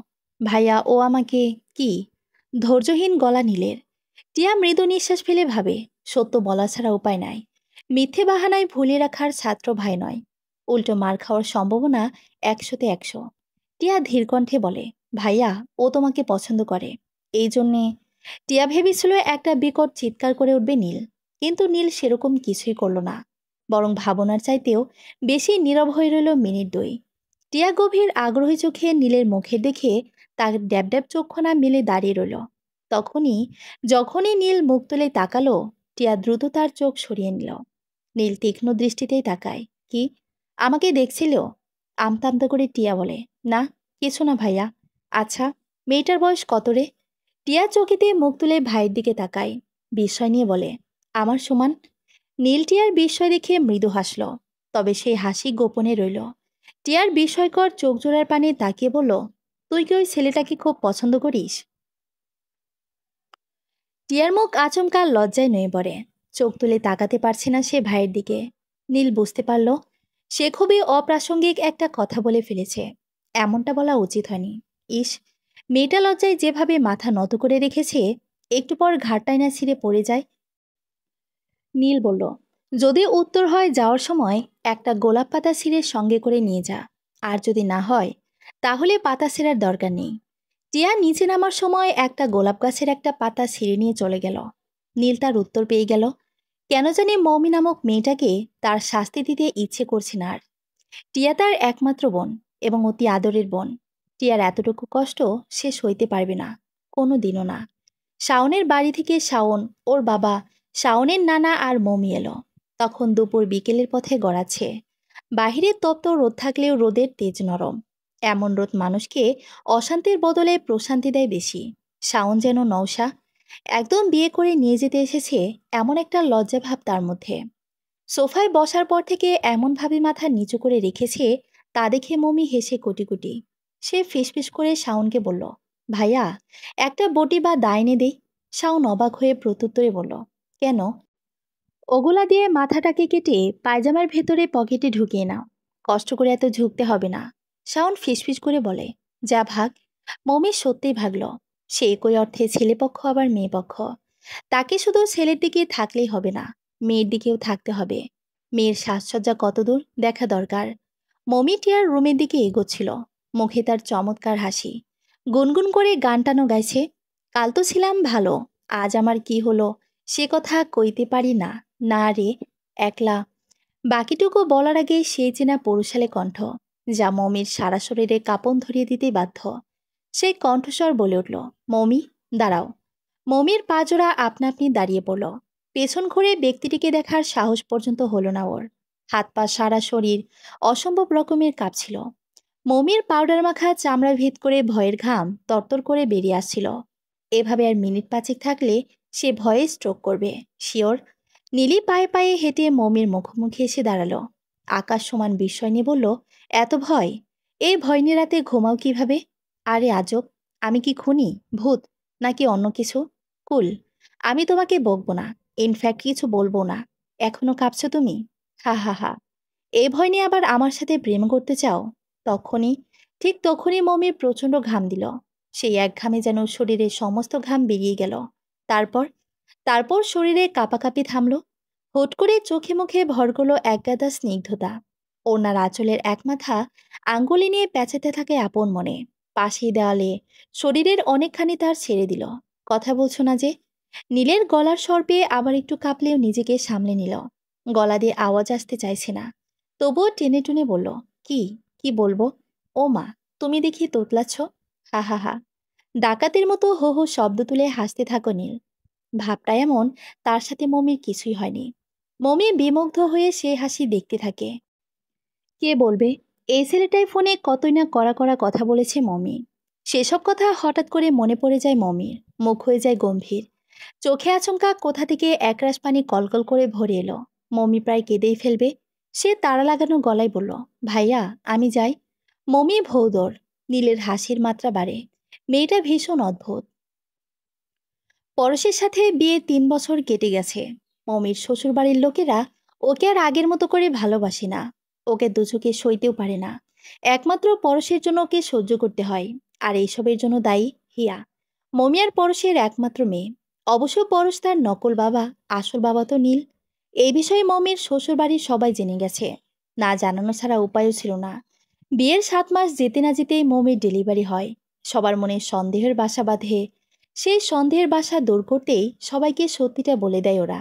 Speaker 1: ভাইয়া, ও আমাকে কি? ধৈর্যহীন গলা নীলের। টিয়া মৃদু নিঃশ্বাস ফেলে ভাবে, সত্য বলা ছাড়া উপায় নাই। মিথ্যে বাহানায় ভুলিয়ে রাখার ছাত্র ভাই নয়, উল্টো মার খাওয়ার সম্ভাবনা 100-তে 100। টিয়া ধীর কণ্ঠে বলে, ভাইয়া, ও তোমাকে পছন্দ করে, এই জন্যে। টিয়া ভেবেছিল একটা বিকট চিৎকার করে উঠবে নীল, কিন্তু নীল সেরকম কিছুই করল না। বরং ভাবনার চাইতেও বেশি নীরব হয়ে রইল মিনিট 2। টিয়া গভীর আগ্রহী চোখে নীলের মুখের দেখে তার ড্যাব ড্যাব চক্ষুনা মেলে দাঁড়িয়ে রইল। যখনই নীল মুখ তুলে তাকালো, টিয়া দ্রুত তার চোখ সরিয়ে নিল। নীল তীক্ষ্ণ দৃষ্টিতেই তাকায়। কি, আমাকে দেখছিল? আমতা আমতা করে টিয়া বলে, না, কিছু না ভাইয়া। আচ্ছা, মেয়েটার বয়স কত রে? টিয়া চকিতে মুখ তুলে ভাইয়ের দিকে তাকায়, বিস্ময় নিয়ে বলে, আমার সমান। নীল টিয়ার বিস্ময় দেখে মৃদু হাসল, তবে সেই হাসি গোপনে রইল। টিয়ার বিস্ময়কর চোখ জোড়ার পানে তাকিয়ে বলল, তুই কি ওই ছেলেটাকে খুব পছন্দ করিস? টিয়ার মুখ আচমকা লজ্জায় নুয়ে পড়ে। চোখ তুলে তাকাতে পারছে না সে ভাইয়ের দিকে। নীল বুঝতে পারল সে খুবই অপ্রাসঙ্গিক একটা কথা বলে ফেলেছে। এমনটা বলা উচিত হয়নি। ইস, মেয়েটা লজ্জায় যেভাবে মাথা নত করে রেখেছে, একটু পর ঘাড়টায় না ছিঁড়ে পড়ে যায়। নীল বলল, যদি উত্তর হয় যাওয়ার সময় একটা গোলাপ পাতা ছিঁড়ে সঙ্গে করে নিয়ে যা, আর যদি না হয় তাহলে পাতা ছিঁড়ার দরকার নেই। টিয়া নিচে নামার সময় একটা গোলাপ গাছের একটা পাতা ছিঁড়ে নিয়ে চলে গেল। নীল তার উত্তর পেয়ে গেল। কেন জানি মৌমি নামক মেয়েটাকে তার শাস্তি দিতে ইচ্ছে করছে না আর। টিয়া তার একমাত্র বোন এবং অতি আদরের বোন। টিয়ার এতটুকু কষ্ট সে সইতে পারবে না, কোনো দিনও না। শাওনের বাড়ি থেকে শাওন, ওর বাবা, শাওনের নানা আর মমি এলো। তখন দুপুর বিকেলের পথে গড়াচ্ছে। বাহিরে তপ্ত রোদ থাকলেও রোদের তেজ নরম। এমন রোদ মানুষকে অশান্তির বদলে প্রশান্তি দেয় বেশি। শাওন যেন নৌশা, একদম বিয়ে করে নিয়ে যেতে এসেছে, এমন একটা লজ্জাভাব তার মধ্যে। সোফায় বসার পর থেকে এমনভাবে মাথা নিচু করে রেখেছে, তা দেখে মমি হেসে কোটি কোটি। সে ফিসফিস করে শাওনকে বলল, ভাইয়া, একটা বটি বা দা এনে দেই। শাওন অবাক হয়ে প্রত্যুত্তরে বলল, কেন? ওগুলা দিয়ে মাথাটাকে কেটে পায়জামার ভেতরে পকেটে ঢুকিয়ে নাও, কষ্ট করে এত ঝুঁকতে হবে না। শাওন ফিসফিস করে বলে, যা ভাগ। মমি সত্যিই ভাগল। সে একই অর্থে ছেলেপক্ষ আবার মেয়ে পক্ষ। তাকে শুধু ছেলের দিকে থাকলেই হবে না, মেয়ের দিকেও থাকতে হবে। মেয়ের সাজসজ্জা কতদূর দেখা দরকার। মমি টিয়ার রুমের দিকে এগোচ্ছিল, মুখে তার চমৎকার হাসি। গুনগুন করে গান টানো গাইছে, কাল তো ছিলাম ভালো, আজ আমার কি হলো, সে কথা কইতে পারি না, না রে, একলা। বাকিটুকু বলার আগে সেই চেনা পৌরুষালে কণ্ঠ, যা মমির সারা শরীরে কাঁপন ধরিয়ে দিতেই বাধ্য। সেই কণ্ঠস্বর বলে উঠল, মমি, দাঁড়াও। মমির পা জোড়া আপনা আপনি দাঁড়িয়ে পড়ল। পেছন ঘুরে ব্যক্তিটিকে দেখার সাহস পর্যন্ত হলো না ওর। হাত পা সারা শরীর অসম্ভব রকমের কাঁপছিল। মমির পাউডার মাখা চামড়া ভেদ করে ভয়ের ঘাম তরতর করে বেরিয়ে আসছিল। এভাবে আর মিনিট 5 থাকলে সে ভয়ে স্ট্রোক করবে, শিওর। নীলি পায়ে পায়ে হেঁটে মমির মুখোমুখি এসে দাঁড়ালো। আকাশ সমান বিস্ময় নিয়ে বলল, এত ভয়? এই ভয় নিয়ে রাতে ঘুমাও কিভাবে? আরে আজব, আমি কি খুনি, ভূত, নাকি অন্য কিছু? কুল, আমি তোমাকে বকবো না, ইনফ্যাক্ট কিছু বলবো না। এখনো কাঁপছো তুমি? হা হা হা। এই ভয় নিয়ে আবার আমার সাথে প্রেম করতে চাও? তখনই, ঠিক তখনই মমির প্রচণ্ড ঘাম দিল। সেই এক ঘামে যেন শরীরের সমস্ত ঘাম বেরিয়ে গেল। তারপর তারপর শরীরে কাঁপাকাঁপি থামল। হুট করে চোখে মুখে ভর করলো একগাদা স্নিগ্ধতা। ওনার আঁচলের এক মাথা আঙ্গুলি নিয়ে পেঁচাতে থাকে আপন মনে। পাশেই দেওয়ালে শরীরের অনেকখানি তার ছেড়ে দিল। কথা বলছো না যে? নীলের গলার স্বর পেয়ে আবার একটু কাঁপলেও নিজেকে সামলে নিল। গলা দিয়ে আওয়াজ আসতে চাইছে না, তবুও টেনে টুনে বলল, কি কি বলবো? ও মা, তুমি দেখি তোতলাচ্ছ। হা হা হা। ডাকাতের মতো হো হো শব্দ তুলে হাসতে থাকো নীল। ভাবটা এমন, তার সাথে মমির কিছুই হয়নি। মমি বিমুগ্ধ হয়ে সে হাসি দেখতে থাকে। কে বলবে এই ছেলেটাই ফোনে কতই না কড়া কড়া কথা বলেছে মমি। সেসব কথা হঠাৎ করে মনে পড়ে যায় মমির। মুখ হয়ে যায় গম্ভীর। চোখে আচমকা কোথা থেকে একরাশ পানি কলকল করে ভরে এলো। মমি প্রায় কেঁদেই ফেলবে। সে তাড়া লাগানো গলায় বলল, ভাইয়া আমি যাই। মমি ভৌদর। নীলের হাসির মাত্রা বাড়ে। মেয়েটা ভীষণ অদ্ভুত। পরশের সাথে বিয়ে 3 বছর কেটে গেছে। মমির শ্বশুরবাড়ির লোকেরা ওকে আর আগের মতো করে ভালোবাসে না। ওকে দুচোখে সইতেও পারে না। একমাত্র পরশের জন্য ওকে সহ্য করতে হয়। আর এইসবের জন্য দায়ী হিয়া, মমি আর পরশের একমাত্র মেয়ে। অবশ্য পরশ তার নকল বাবা, আসল বাবা তো নীল। এই বিষয়ে মমির শ্বশুরবাড়ির সবাই জেনে গেছে। না জানানো ছাড়া উপায়ও ছিল না। বিয়ের 7 মাস যেতে না যেতেই মমির ডেলিভারি হয়। সবার মনে সন্দেহের বাসা বাঁধে। সেই সন্দেহের বাসা দূর করতেই সবাইকে সত্যিটা বলে দেয় ওরা।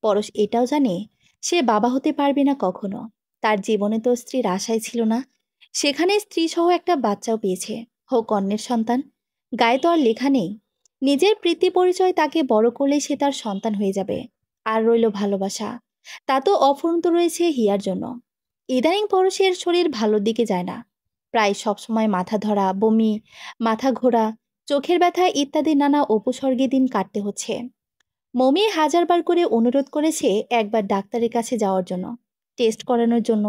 Speaker 1: পরশ এটাও জানে সে বাবা হতে পারবে না কখনো। তার জীবনে তো স্ত্রীর আশাই ছিল না। সেখানে স্ত্রী সহ একটা বাচ্চাও পেয়েছে, হোক অন্যের সন্তান। গায়ে তো আর লেখা নেই নিজের প্রীতি পরিচয় তাকে বড় করলে সে তার সন্তান হয়ে যাবে। আর রইল ভালোবাসা, তা তো অফুরন্ত রয়েছে হিয়ার জন্য। ইদানিং পরশের শরীর ভালোর দিকে যায় না। প্রায় সবসময় মাথা ধরা, বমি, মাথা ঘোরা, চোখের ব্যথা ইত্যাদি নানা উপসর্গে দিন কাটতে হচ্ছে। মমি হাজারবার করে অনুরোধ করেছে একবার ডাক্তারের কাছে যাওয়ার জন্য, টেস্ট করানোর জন্য।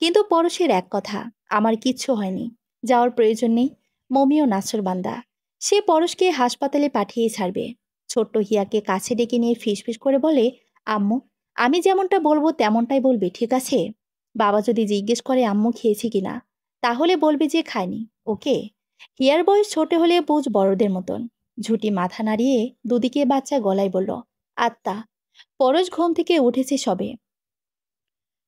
Speaker 1: কিন্তু পরশের এক কথা, আমার কিচ্ছু হয়নি, যাওয়ার প্রয়োজন নেই। মমিও নাছরবান্দা। সে পরশকে হাসপাতালে পাঠিয়ে ছাড়বে। ছোট্ট হিয়াকে কাছে ডেকে নিয়ে ফিসফিস করে বলে, আম্মু, আমি যেমনটা বলবো তেমনটাই বলবে, ঠিক আছে? বাবা যদি জিজ্ঞেস করে আম্মু খেয়েছি কিনা, তাহলে বলবে যে খায়নি, ওকে? হিয়ার বয়স ছোট হলে বুঝ বড়দের মতন। ঝুঁটি মাথা নাড়িয়ে দুদিকে বাচ্চা গলায় বলল, আত্মা। পরশ ঘুম থেকে উঠেছে সবে।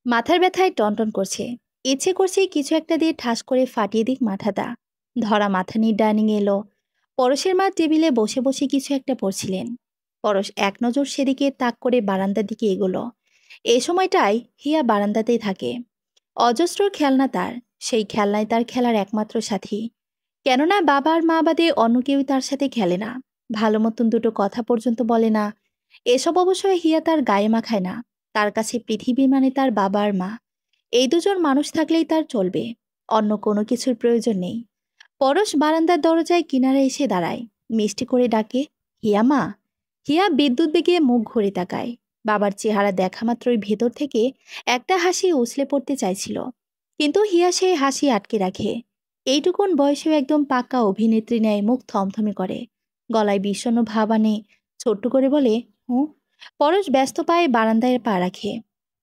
Speaker 1: মাথার ব্যথায় টনটন করছে। ইচ্ছে করছে কিছু একটা দিয়ে ঠাস করে ফাটিয়ে দিক মাথাটা। ধরা মাথা নিয়ে ডাইনিং এলো। পরশের মা টেবিলে বসে বসে কিছু একটা পড়ছিলেন। পরশ এক নজর সেদিকে তাক করে বারান্দার দিকে এগোলো। এই সময়টায় হিয়া বারান্দাতেই থাকে। অজস্র খেলনা তার। সেই খেলনায় তার খেলার একমাত্র সাথী। কেননা বাবা আর মা বাদে অন্য কেউই তার সাথে খেলে না। ভালো মতন দুটো কথা পর্যন্ত বলে না। এসব অবশ্যই হিয়া তার গায়ে মাখায় না। তার কাছে পৃথিবী মানে তার বাবা আর মা। এই দুজন মানুষ থাকলেই তার চলবে। অন্য কোনো কিছুর প্রয়োজন নেই। পরশ বারান্দার দরজায় কিনারে এসে দাঁড়ায়। মিষ্টি করে ডাকে, হিয়া মা। হিয়া বিদ্যুৎ বেগে মুখ ঘুরে তাকায়। বাবার চেহারা দেখা মাত্রই ভেতর থেকে একটা হাসি উছলে পড়তে চাইছিল। কিন্তু হিয়া সেই হাসি আটকে রাখে। এইটুকুন বয়সেও একদম পাক্কা অভিনেত্রী ন্যায় মুখ থমথমে করে। গলায় বিষণ্ণ ভাব আনে। ছোট্ট করে বলে, হুঁ। পরশ ব্যস্ত পায়ে বারান্দায় পা রাখে।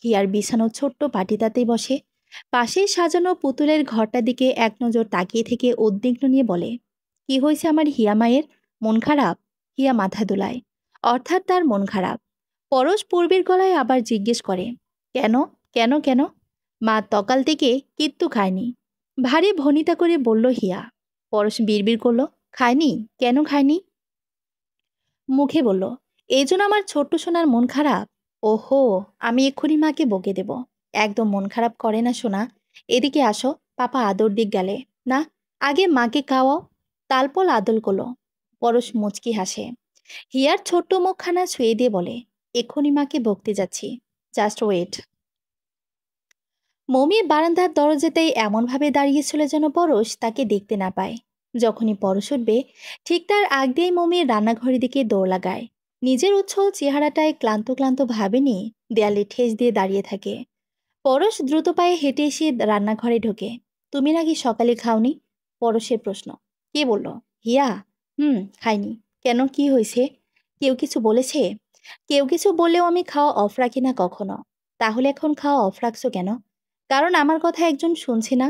Speaker 1: হিয়ার বিছানো ছোট্ট পাটিতাতেই বসে। পাশেই সাজানো পুতুলের ঘরটার দিকে এক নজর তাকিয়ে থেকে উদ্বিগ্ন নিয়ে বলে, কি হয়েছে আমার হিয়া মায়ের? মন খারাপ? হিয়া মাথা দোলায়। অর্থাৎ তার মন খারাপ। পরশ পূর্বের গলায় আবার জিজ্ঞেস করে, কেন কেন কেন? মা তকাল থেকে কিত্তু খায়নি। ভারী ভনিতা করে বলল হিয়া। পরশ বিড়বিড় করল, খায়নি? কেন খায়নি? মুখে বলল, এই জন্য আমার ছোট্ট সোনার মন খারাপ? ওহো, আমি এক্ষুনি মাকে বকে দেব। একদম মন খারাপ করে না সোনা। এদিকে আসো, পাপা আদর দিক গেলে। না, আগে মাকে খাওয়াও। তালপল আদল করলো। পরশ মুচকি হাসে। হিয়ার ছোট্ট মুখখানা ছুঁয়ে দিয়ে বলে, এক্ষুনি মাকে বকতে যাচ্ছি, জাস্ট ওয়েট। মমি বারান্দার দরজাতেই এমনভাবে দাঁড়িয়েছিল যেন পরশ তাকে দেখতে না পায়। যখনই পরশ উঠবে, ঠিক তার আগ দিয়েই মমির রান্নাঘরের দিকে দৌড় লাগায়। নিজের উচ্ছল চেহারাটায় ক্লান্ত ক্লান্ত ভাবে নিয়ে দেয়ালে ঠেস দিয়ে দাঁড়িয়ে থাকে। পরশ দ্রুত পায়ে হেঁটে এসে রান্নাঘরে ঢোকে। তুমি নাকি সকালে খাওনি? পরশের প্রশ্ন। কে বলল? হিয়া। খাইনি। কেন, কি হয়েছে? কেউ কিছু বলেছে? কেউ কিছু বললেও আমি খাওয়া অফ রাখি না কখনো। তাহলে এখন খাওয়া অফ রাখছো কেন? কারণ আমার কথা একজন শুনছে না।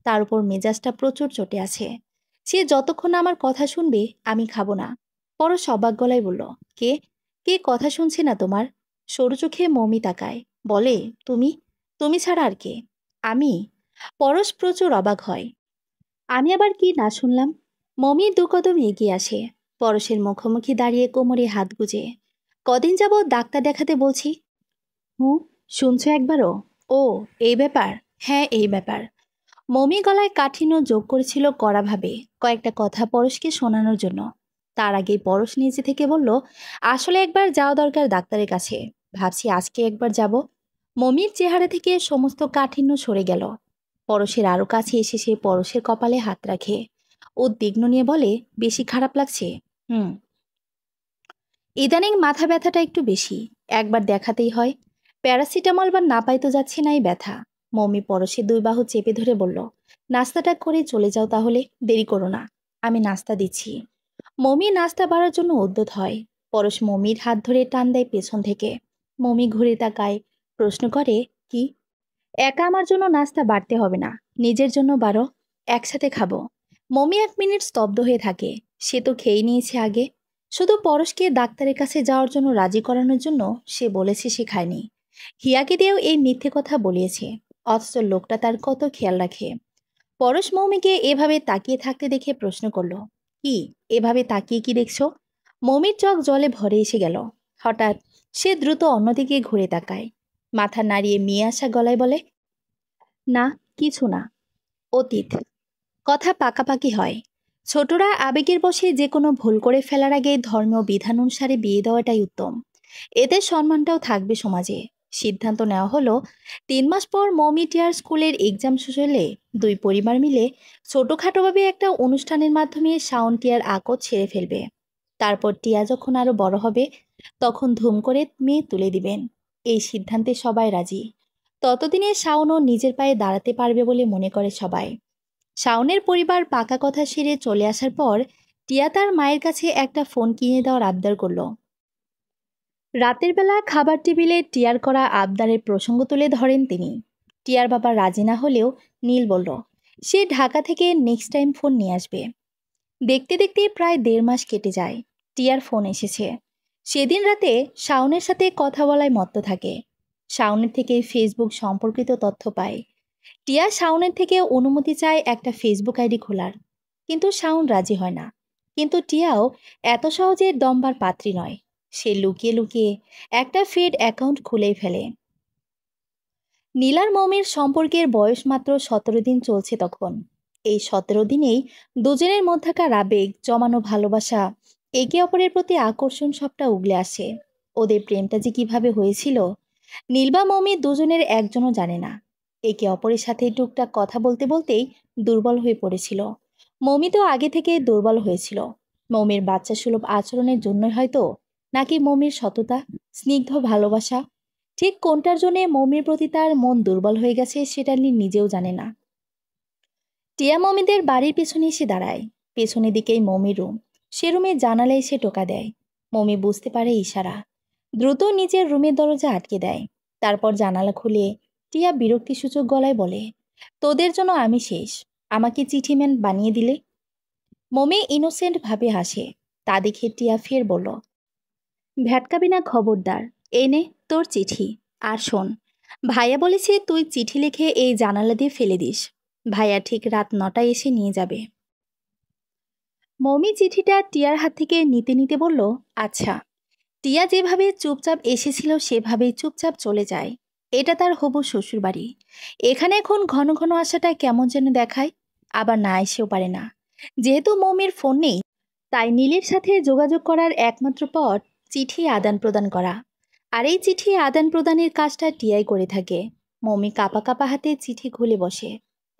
Speaker 1: তার উপর মেজাজটা প্রচুর চটে আছে। সে যতক্ষণ না আমার কথা শুনবে আমি খাবো না। পরশ অবাক গলায় বলল, কে? কে কথা শুনছে না তোমার? সরু চোখে মৌমি তাকায়, বলে, তুমি। তুমি ছাড়া আর কে? আমি? পরশ প্রচুর অবাক হয়। আমি আবার কি না শুনলাম? মমি দু কদম এগিয়ে আসে, পরশের মুখোমুখি দাঁড়িয়ে কোমরে হাত গুজে। কদিন যাবৎ ডাক্তার দেখাতে বলছি। হুঁ, শুনছো একবারও? ও, এই ব্যাপার। হ্যাঁ, এই ব্যাপার। মমি গলায় কাঠিন্য যোগ করেছিল কড়াভাবে, কয়েকটা কথা পরশকে শোনানোর জন্য। তার আগেই পরশ নিজে থেকে বলল, আসলে একবার যাওয়া দরকার ডাক্তারের কাছে। ভাবছি আজকে একবার যাব। মমির চেহারা থেকে সমস্ত কাঠিন্য সরে গেল। পরশের আরো কাছে এসে সে পরশের কপালে হাত রাখে। উদ্বিগ্ন নিয়ে বলে, বেশি খারাপ লাগছে? হুম। ইদানিং মাথা ব্যথাটা একটু বেশি। একবার দেখাতেই হয়। প্যারাসিটামল বা না পাই তো যাচ্ছে না এই ব্যথা। মমি পরশের দুই বাহু চেপে ধরে বলল, নাস্তাটা করে চলে যাও তাহলে, দেরি করো না। আমি নাস্তা দিচ্ছি। মমি নাস্তা বাড়ার জন্য উদ্যত হয়। পরশ মমির হাত ধরে টান দেয় পেছন থেকে। মমি ঘুরে তাকায়, প্রশ্ন করে, কি? একা আমার জন্য নাস্তা বাড়তে হবে না, নিজের জন্য বাড়ো, একসাথে খাবো। মমি 1 মিনিট স্তব্ধ হয়ে থাকে। সে তো খেয়ে নিয়েছে আগে। শুধু পরশকে ডাক্তারের কাছে যাওয়ার জন্য রাজি করানোর জন্য সে বলেছে সে খায়নি। হিয়াকে দিয়েও এই মিথ্যে কথা বলিয়েছে। অথচ লোকটা তার কত খেয়াল রাখে। পরশ মৌমিকে এভাবে তাকিয়ে থাকতে দেখে প্রশ্ন করল, কি? এভাবে তাকিয়ে কি দেখছো? মৌমির চোখ জলে ভরে এসে গেল। হঠাৎ সে দ্রুত অন্যদিকে ঘুরে তাকায়। মাথা নাড়িয়ে মেয়ে আসা গলায় বলে, না, কিছু না। অতীত। কথা পাকাপাকি হয়। ছোটরা আবেগের বশে যে কোনো ভুল করে ফেলার আগে ধর্মীয় বিধান অনুসারে বিয়ে দেওয়াটাই উত্তম। এতে সম্মানটাও থাকবে সমাজে। সিদ্ধান্ত নেওয়া হলো, 3 মাস পর মমি টিয়ার স্কুলের এক্সাম শেষ হলে দুই পরিবার মিলে ছোটখাটোভাবে একটা অনুষ্ঠানের মাধ্যমে শাওন টিয়ার আকত ছেড়ে ফেলবে। তারপর টিয়া যখন আরো বড় হবে তখন ধুম করে মেয়ে তুলে দিবেন। এই সিদ্ধান্তে সবাই রাজি। ততদিনে শাওনও নিজের পায়ে দাঁড়াতে পারবে বলে মনে করে সবাই। শাওনের পরিবার পাকা কথা সেরে চলে আসার পর টিয়া তার মায়ের কাছে একটা ফোন কিনে দেওয়ার আবদার করল। রাতের বেলা খাবার টেবিলে টিয়ার করা আবদারের প্রসঙ্গ তুলে ধরেন তিনি। টিয়ার বাবা রাজি না হলেও নীল বলল, সে ঢাকা থেকে নেক্সট টাইম ফোন নিয়ে আসবে। দেখতে দেখতে প্রায় 1.5 মাস কেটে যায়। টিয়ার ফোন এসেছে। সেদিন রাতে শাওনের সাথে কথা বলায় মত্ত থাকে। শাওনের থেকে ফেসবুক সম্পর্কিত তথ্য পায়। টিয়া শাওনের থেকে অনুমতি চায় একটা ফেসবুক আইডি খোলার। কিন্তু শাওন রাজি হয় না। কিন্তু টিয়াও এত সহজে দমবার পাত্রী নয়। সে লুকিয়ে লুকিয়ে একটা ফেড অ্যাকাউন্ট খুলেই ফেলে। নীলার মমির সম্পর্কের বয়স মাত্র 17 দিন চলছে তখন। এই 17 দিনেই দুজনের মধ্যকার আবেগ, জমানো ভালোবাসা, একে অপরের প্রতি আকর্ষণ সবটা উগলে আসে। ওদের প্রেমটা যে কিভাবে হয়েছিল নীলবা মমি দুজনের একজনও জানে না। একে অপরের সাথে টুকটাক কথা বলতে বলতেই দুর্বল হয়ে পড়েছিল। মমি তো আগে থেকে দুর্বল হয়েছিল। মমির বাচ্চা সুলভ আচরণের জন্যই হয়তো, নাকি মমির সততা, স্নিগ্ধ ভালোবাসা, ঠিক কোনটার জন্যে মমির প্রতি তার মন দুর্বল হয়ে গেছে সেটা নিজেও জানে না। টিয়া মমিদের বাড়ির পেছনে এসে দাঁড়ায়। পেছনের দিকেই মমির রুম। সে রুমে জানালা এসে টোকা দেয়। মমি বুঝতে পারে ইশারা। দ্রুত নিজের রুমের দরজা আটকে দেয়। তারপর জানালা খুলে টিয়া বিরক্তিসূচক গলায় বলে, তোদের জন্য আমি শেষ। আমাকে চিঠিম্যান বানিয়ে দিলে। মমি ইনোসেন্ট ভাবে হাসে। তা দেখে টিয়া ফের বলল, ভ্যাটকাবি না খবরদার। এই নে তোর চিঠি। আর শোন, ভাইয়া বলেছে তুই চিঠি লিখে এই জানালা দিয়ে ফেলে দিস। ভাইয়া ঠিক রাত 9টায় এসে নিয়ে যাবে। মমি চিঠিটা টিয়ার হাত থেকে নিতে নিতে বলল, আচ্ছা। টিয়া যেভাবে চুপচাপ এসেছিল সেভাবেই চুপচাপ চলে যায়। এটা তার হবু শ্বশুরবাড়ি। এখানে এখন ঘন ঘন আসাটা কেমন যেন দেখায়। আবার না এসেও পারে না। যেহেতু মমির ফোন নেই, তাই নীলের সাথে যোগাযোগ করার একমাত্র পথ চিঠি আদান প্রদান করা। আর এই চিঠি আদান প্রদানের কাজটা টিয়াই করে থাকে। মমি কাপা কাপা হাতে চিঠি খুলে বসে।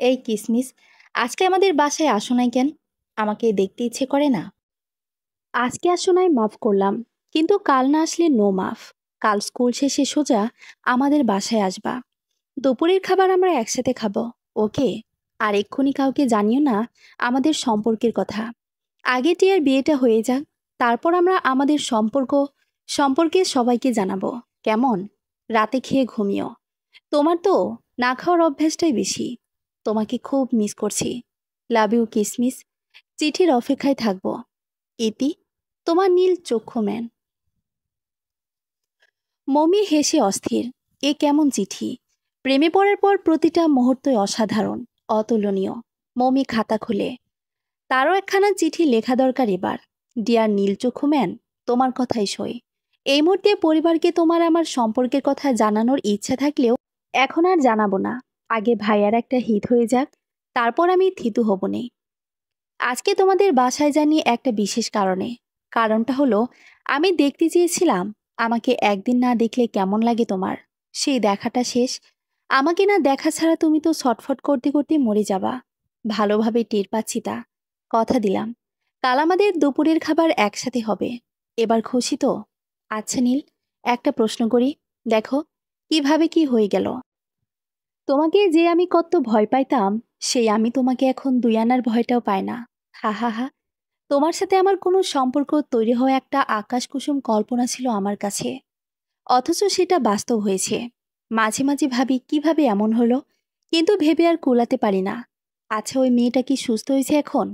Speaker 1: এই কিসমিস, আজকে আমাদের বাসায় আসো নাই কেন? আমাকে দেখতে ইচ্ছে করে না? আজকে আসো নাই মাফ করলাম, কিন্তু কাল না আসলে নো মাফ। কাল স্কুল শেষে সোজা আমাদের বাসায় আসবা। দুপুরের খাবার আমরা একসাথে খাবো, ওকে? আর এক্ষুনি কাউকে জানিও না আমাদের সম্পর্কের কথা। আগে টিয়ার বিয়েটা হয়ে যাক, তারপর আমরা আমাদের সম্পর্কে সবাইকে জানাবো। কেমন? রাতে খেয়ে ঘুমিও। তোমার তো না খাওয়ার অভ্যাসটাই বেশি। তোমাকে খুব মিস করছি। লাভ ইউ কিসমিস। চিঠির অপেক্ষায় থাকবো। ইতি, তোমার নীল চক্ষু ম্যান। মমি হেসে অস্থির। এ কেমন চিঠি! প্রেমে পড়ার পর প্রতিটা মুহূর্তই অসাধারণ, অতুলনীয়। মমি খাতা খুলে, তারও একখানা চিঠি লেখা দরকার এবার। ডিয়ার নীলচক্ষু ম্যান, তোমার কথাই সই। এই মুহূর্তে পরিবারকে তোমার আমার সম্পর্কের কথা জানানোর ইচ্ছা থাকলেও এখন আর জানাবো না। আগে ভাইয়ার একটা হিত হয়ে যাক, তারপর আমি থিতু হব নে। আজকে তোমাদের বাসায় জানি একটা বিশেষ কারণে। কারণটা হলো, আমি দেখতে চেয়েছিলাম আমাকে একদিন না দেখলে কেমন লাগে তোমার। সেই দেখাটা শেষ। আমাকে না দেখা ছাড়া তুমি তো ছটফট করতে করতে মরে যাবা। ভালোভাবে টের পাচ্ছি তা। কথা দিলাম, কাল আমাদের দুপুরের খাবার একসাথে হবে। এবার খুশি তো? আচ্ছা নীল, একটা প্রশ্ন করি। দেখো কিভাবে কি হয়ে গেল। তোমাকে যে আমি কত ভয় পাইতাম, সেই আমি তোমাকে এখন দুই আনার ভয়টাও পাই না। হা হা হা। তোমার সাথে আমার কোনো সম্পর্ক তৈরি হওয়া একটা আকাশ কুসুম কল্পনা ছিল আমার কাছে, অথচ সেটা বাস্তব হয়েছে। মাঝে মাঝে ভাবি কিভাবে এমন হলো, কিন্তু ভেবে আর কুলাতে পারি না। আচ্ছা, ওই মেয়েটা কি সুস্থ হয়েছে এখন?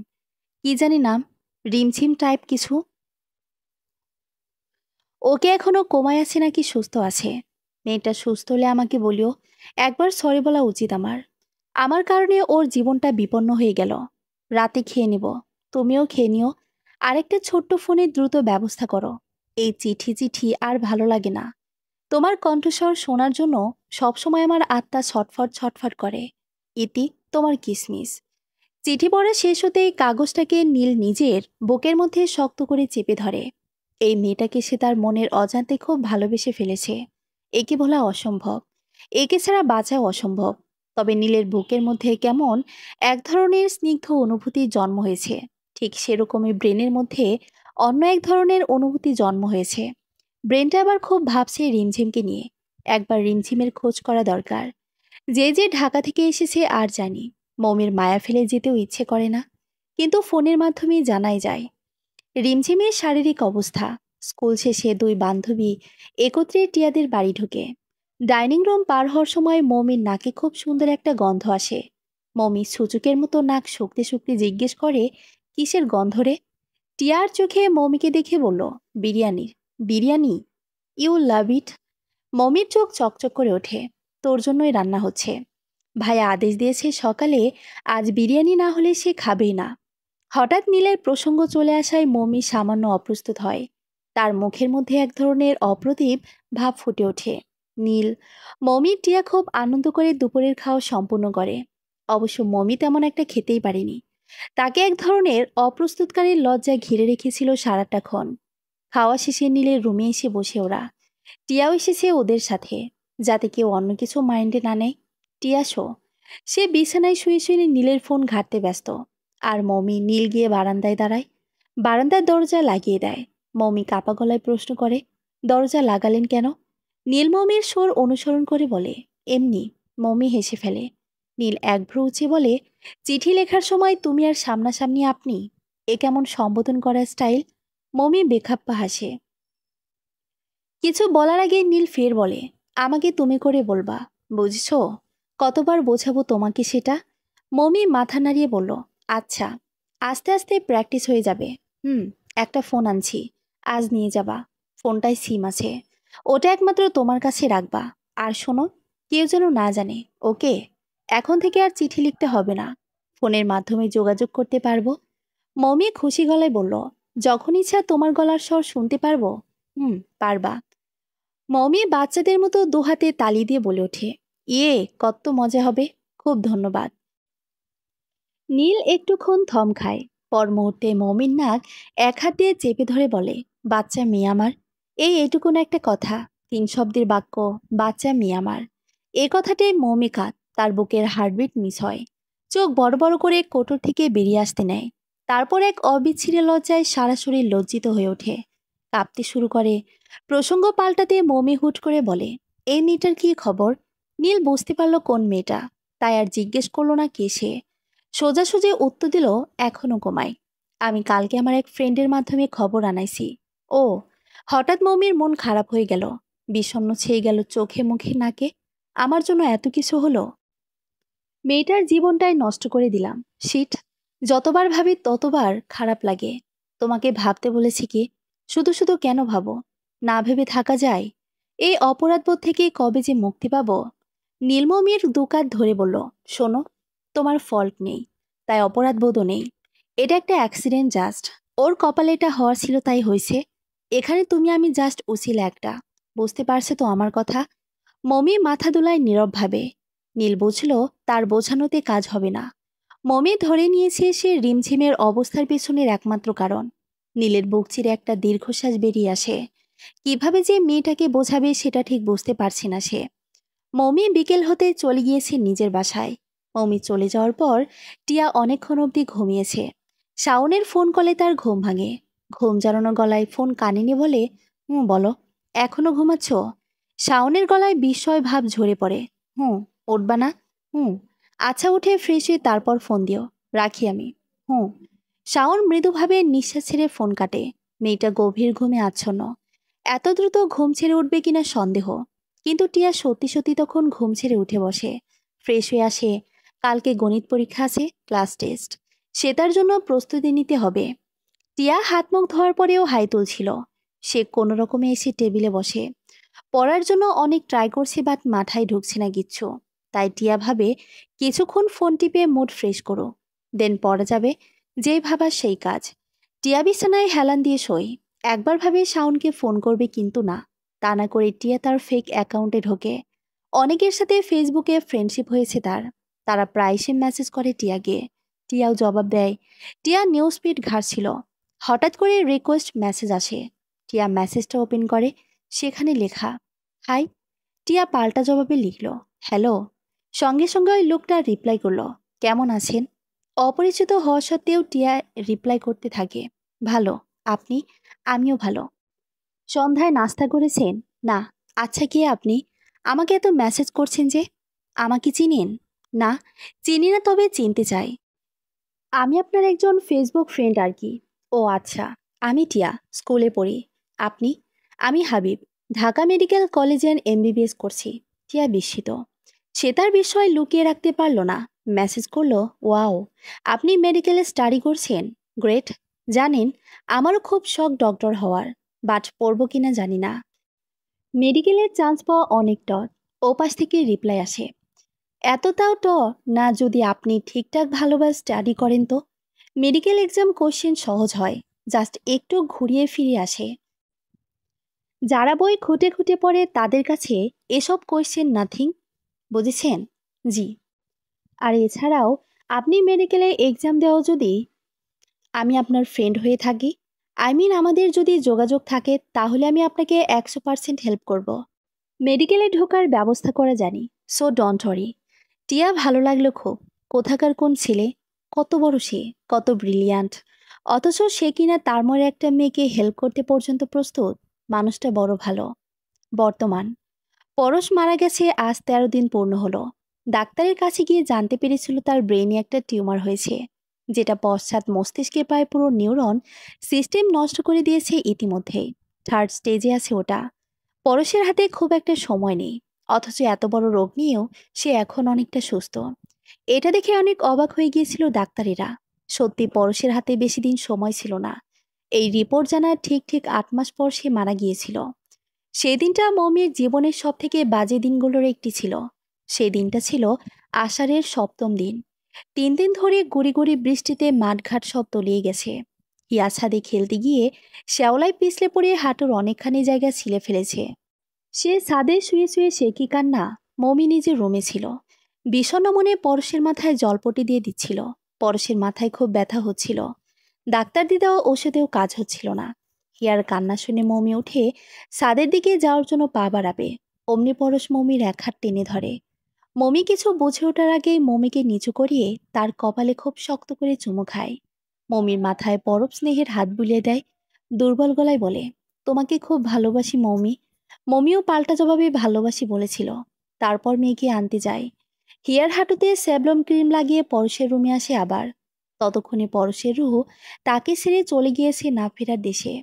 Speaker 1: কি জানি নাম, রিমঝিম টাইপ কিছু। ওকে এখনো কোমায় আছে নাকি সুস্থ আছে? মেয়েটা সুস্থ হলে আমাকে বলিও। একবার সরি বলা উচিত আমার। আমার কারণে ওর জীবনটা বিপন্ন হয়ে গেল। রাতে খেয়ে নিব, তুমিও খেয়ে নিও। আরেকটা ছোট্ট ফোনে দ্রুত ব্যবস্থা করো। এই চিঠি চিঠি আর ভালো লাগে না। তোমার কণ্ঠস্বর শোনার জন্য সবসময় আমার আত্মা ছটফট ছটফট করে। ইতি, তোমার কিসমিস। চিঠি পড়া শেষ হতেই কাগজটাকে নীল নিজের বুকের মধ্যে শক্ত করে চেপে ধরে। এই মেয়েটাকে সে তার মনের অজান্তে খুব ভালোবেসে ফেলেছে। একে বলা অসম্ভব, একে ছাড়া বাঁচাও অসম্ভব। তবে নীলের বুকের মধ্যে কেমন এক ধরনের স্নিগ্ধ অনুভূতির জন্ম হয়েছে। ঠিক সেরকমই ব্রেনের মধ্যে অন্য এক ধরনের অনুভূতি জন্ম হয়েছে। ব্রেনটা আবার খুব ভাবছে রিমঝিমকে নিয়ে। একবার রিমঝিমের খোঁজ করা দরকার। যে যে ঢাকা থেকে এসেছে আর জানি। মমির মায়া ফেলে যেতেও ইচ্ছে করে না, কিন্তু ফোনের মাধ্যমেই জানাই যায় রিমঝিমের শারীরিক অবস্থা। স্কুল শেষে দুই বান্ধবী একত্রে টিয়াদের বাড়ি ঢুকে। ডাইনিং রুম পার হওয়ার সময় মমির নাকে খুব সুন্দর একটা গন্ধ আসে। মমি সূচকের মতো নাক শুকতে শুকতে জিজ্ঞেস করে, কিসের গন্ধ রে? টিয়ার চোখে মমিকে দেখে বলল, বিরিয়ানির। বিরিয়ানি? ইউ লাভ ইট। মমির চোখ চকচক করে ওঠে। তোর জন্যই রান্না হচ্ছে। ভাইয়া আদেশ দিয়েছে সকালে আজ বিরিয়ানি না হলে সে খাবেই না। হঠাৎ নীলের প্রসঙ্গ চলে আসায় মমি সামান্য অপ্রস্তুত হয়। তার মুখের মধ্যে এক ধরনের অপ্রতিভ ভাব ফুটে ওঠে। নীল, মমি টিয়া খুব আনন্দ করে দুপুরের খাওয়া সম্পূর্ণ করে। অবশ্য মমি তেমন একটা খেতেই পারেনি। তাকে এক ধরনের অপ্রস্তুতকারীর লজ্জায় ঘিরে রেখেছিল সারাটাক্ষণ। খাওয়া শেষে নীলের রুমে এসে বসে ওরা। টিয়াও এসেছে ওদের সাথে, যাতে কেউ অন্য কিছু মাইন্ডে না নেয়। টিয়া শো। সে বিছানায় শুয়ে শুয়ে নীলের ফোন ঘাঁটতে ব্যস্ত। আর মমি নীল গিয়ে বারান্দায় দাঁড়ায়। বারান্দার দরজা লাগিয়ে দেয়। মমি কাপা গলায় প্রশ্ন করে, দরজা লাগালেন কেন? নীল মমির সুর অনুসরণ করে বলে, এমনি। মমি হেসে ফেলে। নীল এক ভ্রু উঁচে বলে, চিঠি লেখার সময় তুমি আর সামনাসামনি আপনি, এ কেমন সম্বোধন করার স্টাইল? মমি বেখাপ্পা হাসে। কিছু বলার আগে নীল ফের বলে, আমাকে তুমি করে বলবা, বুঝছো? কতবার বোঝাবো তোমাকে সেটা? মমি মাথা নাড়িয়ে বলল, আচ্ছা, আস্তে আস্তে প্র্যাকটিস হয়ে যাবে। একটা ফোন আনছি, আজ নিয়ে যাবা। ফোনটায় সিম আছে, ওটা একমাত্র তোমার কাছে রাখবা। আর শোনো, কেউ যেন না জানে, ওকে? এখন থেকে আর চিঠি লিখতে হবে না, ফোনের মাধ্যমে যোগাযোগ করতে পারবো। মমি খুশি গলায় বলল, যখন ইচ্ছা তোমার গলার স্বর শুনতে পারবো। পারবা। মমি বাচ্চাদের মতো দুহাতে তালি দিয়ে বলে ওঠে, ইয়ে, কত মজা হবে। খুব ধন্যবাদ। নীল একটুক্ষণ থম খায়। পর মুহূর্তে মমির নাক এক হাত দিয়ে চেপে ধরে বলে, বাচ্চা মেয়ে আমার। এইটুকুন একটা কথা, 3 শব্দের বাক্য, বাচ্চা মেয়ে আমার। এ কথাটাই মমি কাঁদ, তার বুকের হার্টবিট মিস হয়। চোখ বড় বড় করে কোটর থেকে বেরিয়ে আসতে নেয়। তারপর এক অবিচ্ছিন্ন লজ্জায় সারা শরীর লজ্জিত হয়ে ওঠে, কাঁপতে শুরু করে। প্রসঙ্গ পাল্টাতে মমি হুট করে বলে, এই মেয়েটার কি খবর? নীল বুঝতে পারল কোন মেয়েটা, তাই আর জিজ্ঞেস করলো না কে সে। সোজাসুজি উত্তর দিল, এখনো ঘুমাই। আমি কালকে আমার এক ফ্রেন্ডের মাধ্যমে খবর আনাইছি। ও। হঠাৎ মমির মন খারাপ হয়ে গেল, বিষণ্ণ ছেয়ে গেল চোখে মুখে নাকে। আমার জন্য এত কিছু হলো, মেয়েটার জীবনটাই নষ্ট করে দিলাম। শিট। যতবার ভাবি ততবার খারাপ লাগে। তোমাকে ভাবতে বলেছি কি? শুধু শুধু কেন ভাবো? না ভেবে থাকা যায়? এই অপরাধবোধ থেকে কবে যে মুক্তি পাবো? নীলমমির দুকাত ধরে বলল, শোনো, তোমার ফল্ট নেই, তাই অপরাধবোধও নেই। এটা একটা অ্যাক্সিডেন্ট জাস্ট। ওর কপালে এটা হওয়ার ছিল তাই হয়েছে। এখানে তুমি আমি জাস্ট উছিলা একটা। বুঝতে পারছে তো আমার কথা? মমি মাথা দুলায় নীরবভাবে। নীল বুঝল তার বোঝানোতে কাজ হবে না। মমি ধরে নিয়েছে সে রিমঝিমের অবস্থার পেছনের একমাত্র কারণ। নীলের বুক চিরে একটা দীর্ঘশ্বাস বেরিয়ে আসে। কিভাবে যে মেয়েটাকে বোঝাবে সেটা ঠিক বুঝতে পারছে না সে। মমি বিকেল হতে চলে গিয়েছে নিজের বাসায়। মমি চলে যাওয়ার পর টিয়া অনেকক্ষণ অবধি ঘুমিয়েছে। শাওনের ফোন কলে তার ঘুম ভাঙে। ঘুম জড়ানো গলায় ফোন কানে নিয়ে বলে, বলো, এখনো ঘুমাচ্ছ? শাওনের গলায় বিস্ময় ভাব ঝরে পড়ে। উঠবা না? হুম। আচ্ছা, উঠে ফ্রেশ হয়ে তারপর ফোন দিও। রাখি আমি। হুম। শাওন মৃদুভাবে নিঃশ্বাস ছেড়ে ফোন কাটে। মেয়েটা গভীর ঘুমে আচ্ছন্ন। এত দ্রুত ঘুম ছেড়ে উঠবে কিনা সন্দেহ। কিন্তু টিয়া সত্যি সত্যি তখন ঘুম ছেড়ে উঠে বসে, ফ্রেশ হয়ে আসে। কালকে গণিত পরীক্ষা আছে, ক্লাস টেস্ট। সে তার জন্য প্রস্তুতি নিতে হবে। টিয়া হাত মুখ ধোয়ার পরেও হাই তুলছিল। সে কোনো রকমে এসে টেবিলে বসে। পড়ার জন্য অনেক ট্রাই করছে, বাট মাথায় ঢুকছে না কিচ্ছু। তাই টিয়া ভাবে কিছুক্ষণ ফোন টিপে মুড ফ্রেশ করো, দেন পড়া যাবে। যেই ভাবা সেই কাজ। টিয়া বিছানায় হেলান দিয়ে শোয়। একবার ভাবে শাওনকে ফোন করবে, কিন্তু না। তা না করে টিয়া তার ফেক অ্যাকাউন্টে ঢোকে। অনেকের সাথে ফেসবুকে ফ্রেন্ডশিপ হয়েছে তার। তারা প্রায়শই মেসেজ করে টিয়াকে। টিয়াও জবাব দেয়। টিয়া নিউজ ফিড ঘাঁটছিল। হঠাৎ করে রিকোয়েস্ট মেসেজ আসে। টিয়া মেসেজটা ওপেন করে। সেখানে লেখা, হাই। টিয়া পাল্টা জবাবে লিখল, হ্যালো। সঙ্গে সঙ্গে ওই লোকটা রিপ্লাই করলো, কেমন আছেন? অপরিচিত হওয়া সত্ত্বেও টিয়া রিপ্লাই করতে থাকে, ভালো। আপনি? আমিও ভালো। সন্ধ্যায় নাস্তা করেছেন? না। আচ্ছা, কে আপনি? আমাকে এত মেসেজ করছেন যে? আমাকে চিনেন? না, চিনি না, তবে চিনতে চাই। আমি আপনার একজন ফেসবুক ফ্রেন্ড আর কি। ও আচ্ছা। আমি টিয়া, স্কুলে পড়ি। আপনি? আমি হাবিব, ঢাকা মেডিকেল কলেজে এমবিবিএস করছি। টিয়া বিস্মিত। সে তার বিষয় লুকিয়ে রাখতে পারল না। মেসেজ করলো, ওয়াও, আপনি মেডিকেলে স্টাডি করছেন? গ্রেট। জানেন, আমারও খুব শখ ডক্টর হওয়ার, বাট পড়ব কিনা জানি না। মেডিকেলের চান্স পাওয়া অনেক টর। ওপাশ থেকে রিপ্লাই আসে, এতটাও ট না, যদি আপনি ঠিকঠাক ভালোভাবে স্টাডি করেন তো। মেডিকেল এক্সাম কোশ্চেন সহজ হয়, জাস্ট একটু ঘুরিয়ে ফিরিয়ে আসে। যারা বই খুঁটে খুঁটে পড়ে তাদের কাছে এসব কোশ্চেন নাথিং। বুঝেছেন? জি। আর এছাড়াও আপনি মেডিকেলে এক্সাম দেওয়া, যদি আমি আপনার ফ্রেন্ড হয়ে থাকি, আমাদের যদি যোগাযোগ থাকে, তাহলে আমি আপনাকে 100% হেল্প করব। মেডিকেলে ঢোকার ব্যবস্থা করা জানি, সো ডোন্ট ওয়ারি। টিয়া ভালো লাগলো খুব। কোথাকার কোন ছেলে! কত বড় সে, কত ব্রিলিয়ান্ট! অথচ সে কিনা তার মরে একটা মেয়েকে হেল্প করতে পর্যন্ত প্রস্তুত। মানুষটা বড় ভালো। বর্তমান। পরশ মারা গেছে আজ 13 দিন পূর্ণ হলো। ডাক্তারের কাছে গিয়ে জানতে পেরেছিল তার ব্রেনে একটা টিউমার হয়েছে, যেটা পশ্চাৎ মস্তিষ্কে প্রায় পুরো নিউরন সিস্টেম নষ্ট করে দিয়েছে ইতিমধ্যেই। থার্ড স্টেজে আছে ওটা। পরশের হাতে খুব একটা সময় নেই, অথচ এত বড় রোগ নিয়েও সে এখন অনেকটা সুস্থ। এটা দেখে অনেক অবাক হয়ে গিয়েছিল ডাক্তারেরা। সত্যি পরশের হাতে বেশি দিন সময় ছিল না। এই রিপোর্ট জানার ঠিক ঠিক 8 মাস পর সে মারা গিয়েছিল। সেই দিনটা মমির জীবনের সব থেকে বাজে দিনগুলোর একটি ছিল। সেই দিনটা ছিল আষাঢ়ের 7ম দিন। 3 দিন ধরে গুড়ি গুড়ি বৃষ্টিতে মাঠঘাট সব তলিয়ে গেছে। হিয়া ছাদে খেলতে গিয়ে শ্যাওলায় পিছলে পড়ে হাঁটুর অনেকখানি জায়গা ছিলে ফেলেছে। সে ছাদে শুয়ে শুয়ে সে কি কান্না! মমি নিজের রুমে ছিল। বিষণ্ণ মনে পরশের মাথায় জলপটি দিয়ে দিচ্ছিল। পরশের মাথায় খুব ব্যথা হচ্ছিল। ডাক্তার দিদাও ওষুধেও কাজ হচ্ছিল না। হিয়ার কান্না শুনে মমি উঠে ছাদের দিকে যাওয়ার জন্য পা বাড়াবে, অমনি পরশ মমির এক হাত টেনে ধরে। মমি কিছু বুঝে ওঠার আগেই মমিকে নিচু করিয়ে তার কপালে খুব শক্ত করে চুমু খায়। মমির মাথায় পরব স্নেহের হাত বুলিয়ে দেয়। দুর্বল গলায় বলে, তোমাকে খুব ভালোবাসি মমি। মমিও পাল্টা জবাবে ভালোবাসি বলেছিল। তারপর মেয়েকে আনতে যায়। হিয়ার হাঁটুতে স্যাবলন ক্রিম লাগিয়ে পরশের রুমে আসে আবার। ততক্ষণে পরশের রুহ তাকে ছেড়ে চলে গিয়েছে না ফেরার দেশে।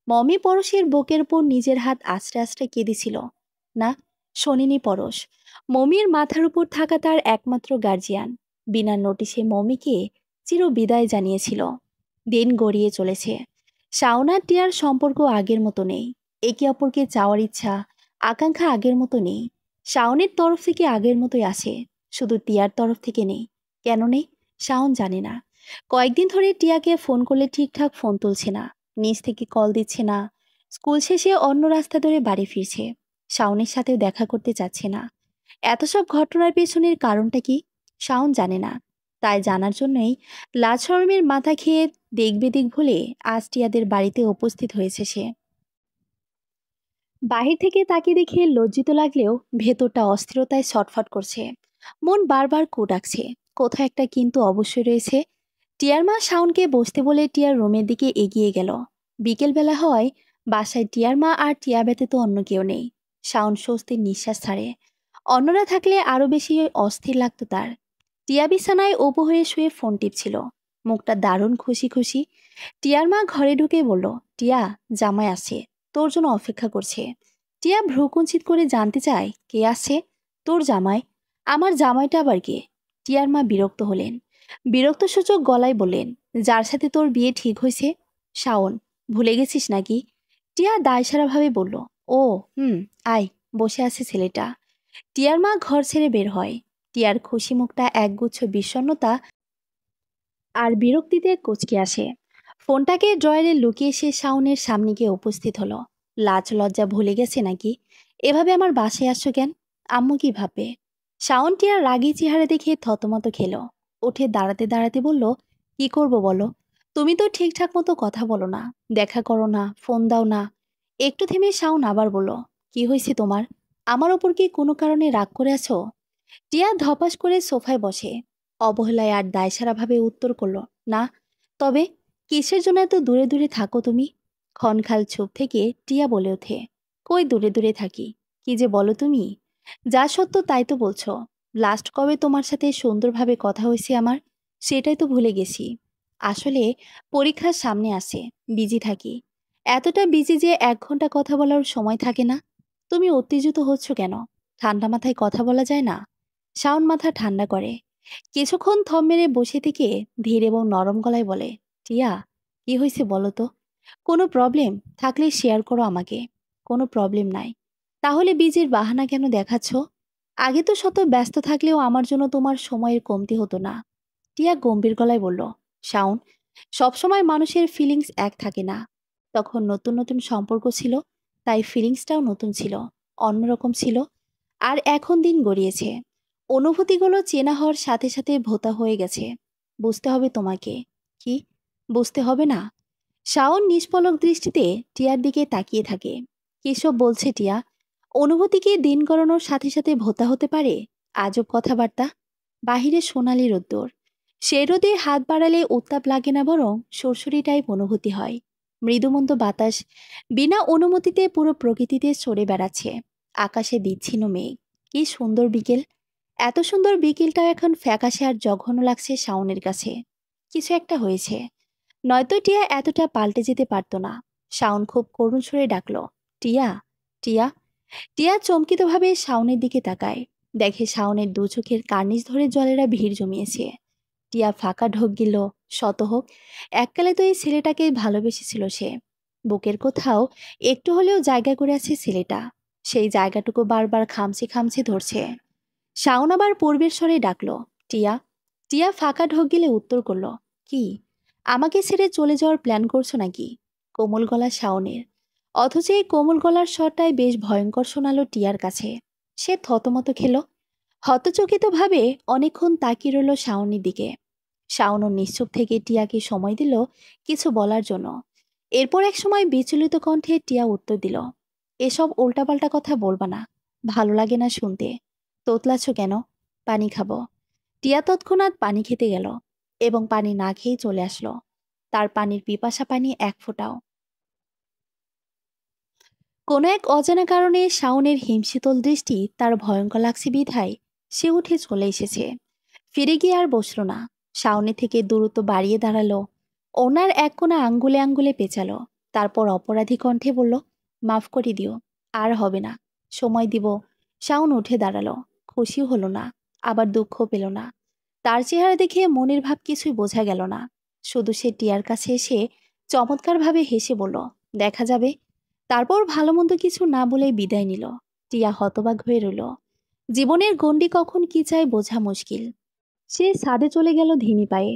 Speaker 1: মমি পরশের বুকের উপর নিজের হাত আস্তে আস্তে কেঁদেছিল। না, শোনেনি পরশ। মমির মাথার উপর থাকা তার একমাত্র গার্জিয়ান বিনা নোটিশে মমিকে চির বিদায় জানিয়েছিল। দিন গড়িয়ে চলেছে। শাওন আর টিয়ার সম্পর্ক আগের মতো নেই। একে অপরকে চাওয়ার ইচ্ছা, আকাঙ্ক্ষা আগের মতো নেই। শাওনের তরফ থেকে আগের মতোই আসে, শুধু টিয়ার তরফ থেকে নেই। কেন নেই শাওন জানে না। কয়েকদিন ধরে টিয়াকে ফোন করলে ঠিকঠাক ফোন তুলছে না, নিজ থেকে কল দিচ্ছে না। স্কুল শেষে অন্য রাস্তা ধরে বাড়ি ফিরছে। শাওনের সাথেও দেখা করতে চাচ্ছে না। এত সব ঘটনার পেছনের কারণটা কি শাওন জানে না। তাই জানার জন্যই লাজ শরমের মাথা খেয়ে দেখবে দিক ভুলে আজ টিয়াদের বাড়িতে উপস্থিত হয়েছে সে। বাহির থেকে তাকে দেখে লজ্জিত লাগলেও ভেতরটা অস্থিরতায় ছটফট করছে। মন বারবার ডাকছে, কোথাও একটা কিন্তু অবশ্যই রয়েছে। টিয়ার মা শাওনকে বসতে বলে টিয়ার রুমের দিকে এগিয়ে গেল। বিকেলবেলা হওয়ায় বাসায় টিয়ার মা আর টিয়া ব্যতীত অন্য কেউ নেই। শাওন স্বস্তির নিঃশ্বাস ছাড়ে। অন্যরা থাকলে আরো বেশি অস্থির লাগতো তার। টিয়া বিছানায় উবু হয়ে শুয়ে ফোন টিপছিল, মুখটা দারুণ খুশি খুশি। টিয়ার মা ঘরে ঢুকে বলল, টিয়া, জামাই আছে, তোর জন্য অপেক্ষা করছে। টিয়া ভ্রুকুঞ্চিত করে জানতে চায়, কে আছে? তোর জামাই। আমার জামাইটা আবার কে? টিয়ার মা বিরক্ত হলেন। বিরক্তসূচক গলায় বললেন, যার সাথে তোর বিয়ে ঠিক হয়েছে। শাওন, ভুলে গেছিস নাকি? টিয়া দায়সারাভাবে বলল, ও আয়, বসে আছে ছেলেটা। টিয়ার মা ঘর ছেড়ে বের হয়। টিয়ার খুশি মুখটা একগুচ্ছ বিষণ্ণতা আর বিরক্তিতে কুঁচকে আসে। ফোনটাকে ড্রয়ারে লুকিয়ে সে শাওনের সামনে গিয়ে উপস্থিত হলো। লাজ লজ্জা ভুলে গেছে নাকি? এভাবে আমার বাসায় আসছো কেন? আম্মু কি ভাববে? শাওন টিয়ার রাগী চেহারা দেখে থতমত খেল। উঠে দাঁড়াতে দাঁড়াতে বলল, কি করব বলো? তুমি তো ঠিকঠাক মতো কথা বলো না, দেখা করো না, ফোন দাও না। একটু থেমে শাওন আবার বলল, কি হয়েছে তোমার? আমার ওপর কি কোনো কারণে রাগ করে আছো? টিয়া ধপাস করে সোফায় বসে অবহেলায় আর দায়সারাভাবে উত্তর করল, না। তবে কিসের জন্য এত দূরে দূরে থাকো তুমি? ক্ষণখাল চুপ থেকে টিয়া বলে ওঠে, কই দূরে দূরে থাকি? কি যে বলো তুমি? যা সত্য তাই তো বলছো। লাস্ট কবে তোমার সাথে সুন্দরভাবে কথা হয়েছে আমার, সেটাই তো ভুলে গেছি। আসলে পরীক্ষার সামনে আসে, বিজি থাকি। এতটা বিজি যে 1 ঘন্টা কথা বলার সময় থাকে না। তুমি উত্তেজিত হচ্ছ কেন? ঠান্ডা মাথায় কথা বলা যায় না? শাওন মাথা ঠান্ডা করে। কিছুক্ষণ থম মেরে বসে থেকে ধীর এবং নরম গলায় বলে, টিয়া, কি হয়েছে বলো তো? কোনো প্রবলেম থাকলে শেয়ার করো আমাকে। কোনো প্রবলেম নাই। তাহলে বিজির বাহানা কেন দেখাচ্ছ? আগে তো শত ব্যস্ত থাকলেও আমার জন্য তোমার সময়ের কমতি হতো না। টিয়া গম্ভীর গলায় বলল, শাওন, সবসময় মানুষের ফিলিংস এক থাকে না। তখন নতুন নতুন সম্পর্ক ছিল, তাই ফিলিংসটাও নতুন ছিল, অন্যরকম ছিল। আর এখন দিন গড়িয়েছে, অনুভূতিগুলো চেনা হওয়ার সাথে সাথে ভোতা হয়ে গেছে। বুঝতে হবে তোমাকে। কি বুঝতে হবে না? শাওন নিষ্পলক দৃষ্টিতে টিয়ার দিকে তাকিয়ে থাকে। কিসব বলছে টিয়া? অনুভূতিকে দিন গড়ানোর সাথে সাথে ভোতা হতে পারে? আজব কথাবার্তা। বাহিরে সোনালি রোদ্দুর। সে রোদে হাত বাড়ালে উত্তাপ লাগে না, বরং সরসরি টাইপ অনুভূতি হয়। মৃদুমন্দ বাতাস বিনা অনুমতিতে পুরো প্রকৃতিতে সরে বেড়াচ্ছে। আকাশে বিচ্ছিন্ন মেঘ। কি সুন্দর বিকেল। এত সুন্দর বিকেলটাও এখন ফ্যাকাশে আর জঘন্য লাগছে শাওনের কাছে। কিছু একটা হয়েছে, নয়তো টিয়া এতটা পাল্টে যেতে পারতো না। শাওন খুব করুণ সুরে ডাকল, টিয়া, টিয়া। টিয়া চমকিতভাবে শাওনের দিকে তাকায়। দেখে শাওনের দু চোখের কার্নিশ ধরে জলেরা ভিড় জমিয়েছে। টিয়া ফাঁকা ঢোক গেল। শত হোক, এককালে তো এই ছেলেটাকে ভালোবেসেছিল সে। বুকের কোথাও একটু হলেও জায়গা করে আছে ছেলেটা। সেই জায়গাটুকু বারবার খামচে খামচে ধরছে। শাওন আবার পূর্বের স্বরে ডাকল, টিয়া। টিয়া ফাঁকা ঢোক গেলে উত্তর করল, কি? আমাকে ছেড়ে চলে যাওয়ার প্ল্যান করছো নাকি? কোমল গলা শাওনের, অথচ এই কোমল গলার স্বরটাই বেশ ভয়ঙ্কর শোনালো টিয়ার কাছে। সে থতমত খেল। হতচকিতভাবে অনেকক্ষণ তাকিয়ে রইল শাওনের দিকে। শাওনও নিশ্চুপ থেকে টিয়াকে সময় দিল কিছু বলার জন্য। এরপর এক সময় বিচলিত কণ্ঠে টিয়া উত্তর দিল, এসব উল্টাপাল্টা কথা বলবা না, ভালো লাগে না শুনতে। তোতলাচ্ছ কেন? পানি খাবো। টিয়া তৎক্ষণাৎ পানি খেতে গেল এবং পানি না খেয়েই চলে আসলো। তার পানির পিপাসা পানি এক ফোঁটাও। কোনো এক অজানা কারণে শাওনের হিমশীতল দৃষ্টি তার ভয়ঙ্কর লাগছে বিধায় সে উঠে চলে এসেছে। ফিরে গিয়ে আর বসলো না, সামনে থেকে দূরত্ব বাড়িয়ে দাঁড়ালো, ওনার এক কোণা আঙ্গুলে আঙ্গুলে পেঁচালো। তারপর অপরাধী কণ্ঠে বলল, মাফ করে দিও, আর হবে না, সময় দিব। শাওন উঠে দাঁড়ালো, খুশিও হলো না, আবার দুঃখ পেল না। তার চেহারা দেখে মনের ভাব কিছুই বোঝা গেল না। শুধু সে টিয়ার কাছে এসে চমৎকারভাবে হেসে বলল, দেখা যাবে। তারপর ভালো মন্দ কিছু না বলে বিদায় নিল। টিয়া হতবাক হয়ে রইল। জীবনের গণ্ডি কখন কি চায় বোঝা মুশকিল। সে ছাদে চলে গেল ধিমি পায়ে।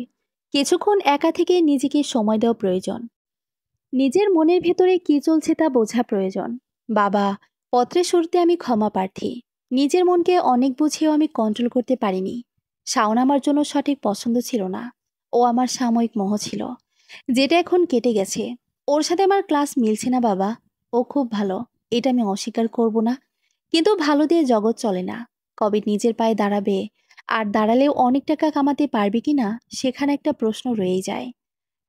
Speaker 1: কিছুক্ষণ একা থেকে নিজেকে সময় দেওয়া প্রয়োজন। নিজের মনের ভেতরে কি চলছে তা বোঝা প্রয়োজন। বাবা, পত্রের শুরুতে আমি ক্ষমা প্রার্থী। নিজের মনকে অনেক বুঝিয়েও আমি কন্ট্রোল করতে পারিনি। শাওন আমার জন্য সঠিক পছন্দ ছিল না। ও আমার সাময়িক মোহ ছিল, যেটা এখন কেটে গেছে। ওর সাথে আমার ক্লাস মিলছে না বাবা। ও খুব ভালো, এটা আমি অস্বীকার করব না। কিন্তু ভালো দিয়ে জগৎ চলে না। কবে নিজের পায়ে দাঁড়াবে, আর দাঁড়ালেও অনেক টাকা কামাতে পারবে কিনা, সেখানে একটা প্রশ্ন রয়েই যায়।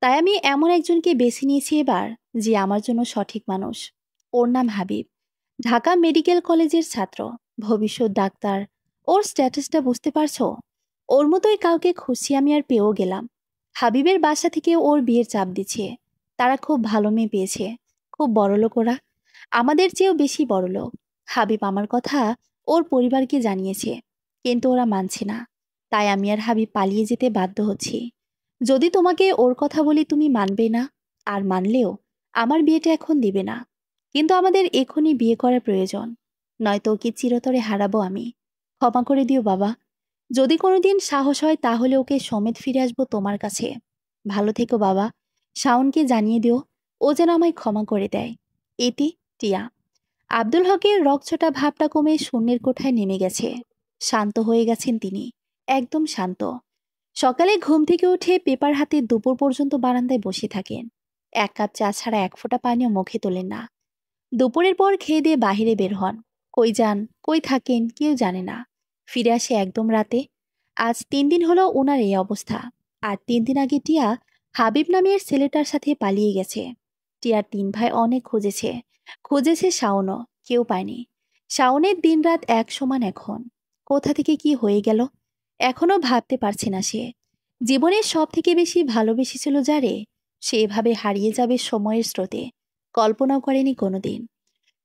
Speaker 1: তাই আমি এমন একজনকে বেছে নিয়েছি এবার, যে আমার জন্য সঠিক মানুষ। ওর নাম হাবিব। ঢাকা মেডিকেল কলেজের ছাত্র, ভবিষ্যৎ ডাক্তার। ওর স্ট্যাটাসটা বুঝতে পারছো? ওর মতোই কাউকে খুশি আমি আর পেয়েও গেলাম। হাবিবের বাসা থেকে ওর বিয়ের চাপ দিচ্ছে। তারা খুব ভালো মেয়ে পেয়েছে, খুব বড়লোক ওরা, আমাদের চেয়েও বেশি বড়লোক। হাবিব আমার কথা ওর পরিবারকে জানিয়েছে, কিন্তু ওরা মানছে না। তাই আমি আর হাবিব পালিয়ে যেতে বাধ্য হচ্ছি। যদি তোমাকে ওর কথা বলি তুমি মানবে না, আর মানলেও আমার বিয়েটা এখন দিবে না। কিন্তু আমাদের এখনই বিয়ে করার প্রয়োজন, নয়তো ওকে চিরতরে হারাবো আমি। ক্ষমা করে দিও বাবা। যদি কোনোদিন সাহস হয় তাহলে ওকে সমেত ফিরে আসবো তোমার কাছে। ভালো থেকো বাবা। শাওনকে জানিয়ে দিও, ও যেন আমায় ক্ষমা করে দেয়। এটি, টিয়া। আব্দুল হকের রকচটা ভাবটা কমে শূন্যের কোঠায় নেমে গেছে। শান্ত হয়ে গেছেন তিনি, একদম শান্ত। সকালে ঘুম থেকে উঠে পেপার হাতে দুপুর পর্যন্ত বারান্দায় বসে থাকেন। এক কাপ চা ছাড়া এক ফোঁটা পানিও মুখে তোলেন না। দুপুরের পর খেয়ে দিয়ে বাহিরে বের হন। কই যান, কই থাকেন কেউ জানে না। ফিরে আসে একদম রাতে। আজ 3 দিন হলো ওনার এই অবস্থা। আর 3 দিন আগে টিয়া হাবিব নামের ছেলেটার সাথে পালিয়ে গেছে। টিয়ার 3 ভাই অনেক খুঁজেছে, খুঁজেছে শাওনও, কেউ পায়নি। শাওনের দিনরাত এক সমান এখন। কোথা থেকে কি হয়ে গেল এখনো ভাবতে পারছে না সে। জীবনের সব থেকে বেশি ভালোবেসেছিল যারে, সে এভাবে হারিয়ে যাবে সময়ের স্রোতে, কল্পনাও করেনি কোনোদিন।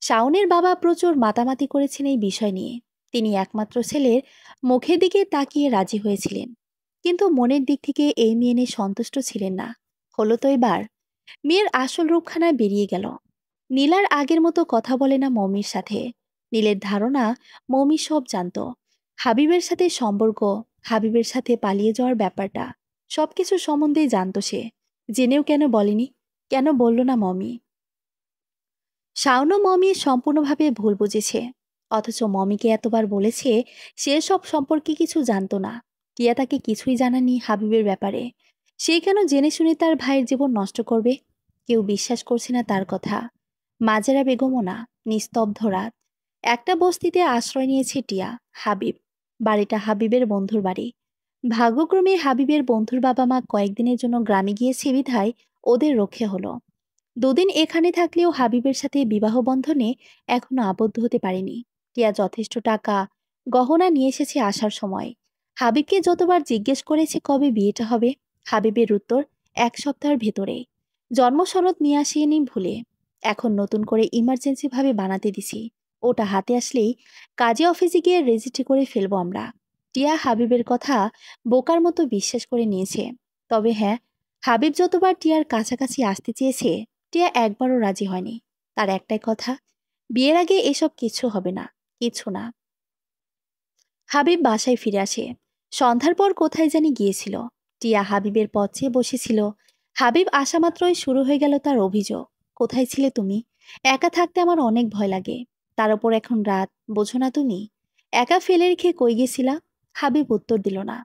Speaker 1: শাওনের বাবা প্রচুর মাতামাতি করেছেন এই বিষয় নিয়ে। তিনি একমাত্র ছেলের মুখের দিকে তাকিয়ে রাজি হয়েছিলেন, কিন্তু মনের দিক থেকে এই মেয়ে নিয়ে সন্তুষ্ট ছিলেন না। হলো তো এবার, মেয়ের আসল রূপখানা বেরিয়ে গেল। নীলার আগের মতো কথা বলে না মমির সাথে। নীলের ধারণা মমি সব জানত। হাবিবের সাথে সম্পর্ক, হাবিবের সাথে পালিয়ে যাওয়ার ব্যাপারটা, সবকিছু সম্বন্ধেই জানত সে। জেনেও কেন বলেনি, কেন বলল না মমি? শাওনও মমি সম্পূর্ণভাবে ভুল বুঝেছে। অথচ মমিকে এতবার বলেছে সে সব সম্পর্কে কিছু জানতো না। টিয়া তাকে কিছুই জানানি হাবিবের ব্যাপারে। সে কেন জেনে শুনে তার ভাইয়ের জীবন নষ্ট করবে? কেউ বিশ্বাস করছে না তার কথা। মাজেরা বেগমও না। নিস্তব্ধ রাত। একটা বস্তিতে আশ্রয় নিয়েছে টিয়া, হাবিব। বাড়িটা হাবিবের বন্ধুর বাড়ি। ভাগ্যক্রমে হাবিবের বন্ধুর বাবা মা কয়েকদিনের জন্য গ্রামে গিয়েছে বিধায় ওদের রক্ষে হলো। দুদিন এখানে থাকলেও হাবিবের সাথে বিবাহ বন্ধনে এখনো আবদ্ধ হতে পারেনি। টিয়া যথেষ্ট টাকা, গহনা নিয়ে এসেছে আসার সময়। হাবিবকে যতবার জিজ্ঞেস করেছে কবে বিয়েটা হবে, হাবিবের উত্তর 1 সপ্তাহের ভেতরে। জন্মসনদ নিয়ে আসিনি ভুলে। এখন নতুন করে ইমার্জেন্সি ভাবে বানাতে দিছি। ওটা হাতে আসলেই কাজে অফিসে গিয়ে রেজিস্ট্রি করে ফেলবো আমরা। টিয়া হাবিবের কথা বোকার মতো বিশ্বাস করে নিয়েছে। তবে হ্যাঁ, হাবিব যতবার টিয়ার কাছাকাছি আসতে চেয়েছে, টিয়া একবারও রাজি হয়নি। তার একটাই কথা, বিয়ের আগে এসব কিছু হবে না, কিছু না। হাবিব বাসায় ফিরে আসে। সন্ধ্যার পর কোথায় জানি গিয়েছিল। টিয়া হাবিবের পথ চেয়ে বসেছিল। হাবিব আসা মাত্রই শুরু হয়ে গেল তার অভিযোগ। কোথায় ছিলে তুমি? একা থাকতে আমার অনেক ভয় লাগে। তার উপর এখন রাত, বোঝো না তুমি? একা ফেলে রেখে কই গেছিলা? হাবিব উত্তর দিল না।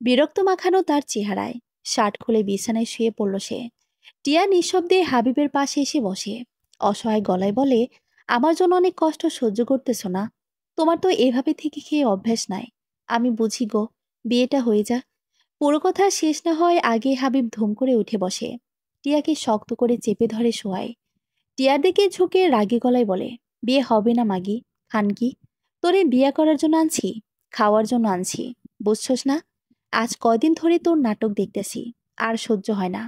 Speaker 1: বিরক্ত মাখানো তার চেহারায়। শার্ট খুলে বিছানায় শুয়ে পড়ল সে। টিয়া নিঃশব্দে হাবিবের পাশে এসে বসে। অসহায় গলায় বলে, আমার জন্য অনেক কষ্ট সহ্য করতেছ না? তোমার তো এভাবে থেকে খেয়ে অভ্যাস নাই। আমি বুঝি গো, বিয়েটা হয়ে যা। পুরো কথা শেষ না হয় আগে হাবিব ধুম করে উঠে বসে। টিয়াকে শক্ত করে চেপে ধরে শোয়ায়। টিয়ার দিকে ঝুঁকে রাগী গলায় বলে, বিয়ে হবে না মাগি, খানকি। তোরে বিয়ে করার জন্য আনছি? খাওয়ার জন্য আনছি, বুঝছস না? আজ কয়দিন ধরে তোর নাটক দেখতেছি, আর সহ্য হয় না।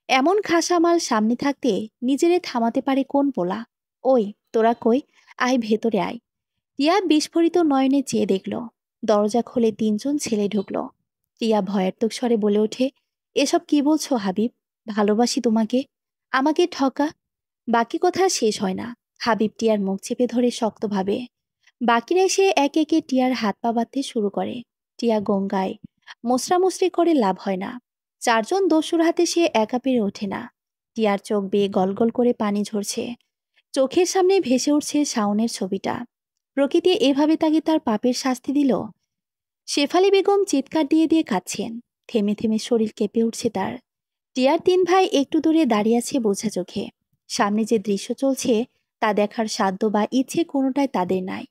Speaker 1: এমন খাসা মাল সামনে থাকতে নিজেরে থামাতে পারে কোন পোলা? ওই, তোরা কই? আয় ভেতরে আয়। টিয়া বিস্ফোরিত নয়নে চেয়ে দেখল। দরজা খুলে ৩ জন ছেলে ঢুকল। টিয়া ভয়ার্তক স্বরে বলে ওঠে, এসব কি বলছো হাবিব? ভালোবাসি তোমাকে, আমাকে ঠকা। বাকি কথা শেষ হয় না। হাবিব টিয়ার মুখ চেপে ধরে শক্তভাবে। বাকিরা এসে একে একে টিয়ার হাত পা বাঁধতে শুরু করে। টিয়া গঙ্গায় মোসরামুসরি করে লাভ হয় না। ৪ জন দস্যুর হাতে সে একা পেরে ওঠে না। টিয়ার চোখ বেয়ে গলগল করে পানি ঝরছে। চোখের সামনে ভেসে উঠছে শাওনের ছবিটা। প্রকৃতি এভাবে তাকে তার পাপের শাস্তি দিল। শেফালি বেগম চিৎকার দিয়ে দিয়ে কাঁদছেন। থেমে থেমে শরীর কেঁপে উঠছে তার। টিয়ার ৩ ভাই একটু দূরে দাঁড়িয়ে আছে বোঝা চোখে। সামনে যে দৃশ্য চলছে তা দেখার সাধ্য বা ইচ্ছে কোনোটাই তাদের নাই।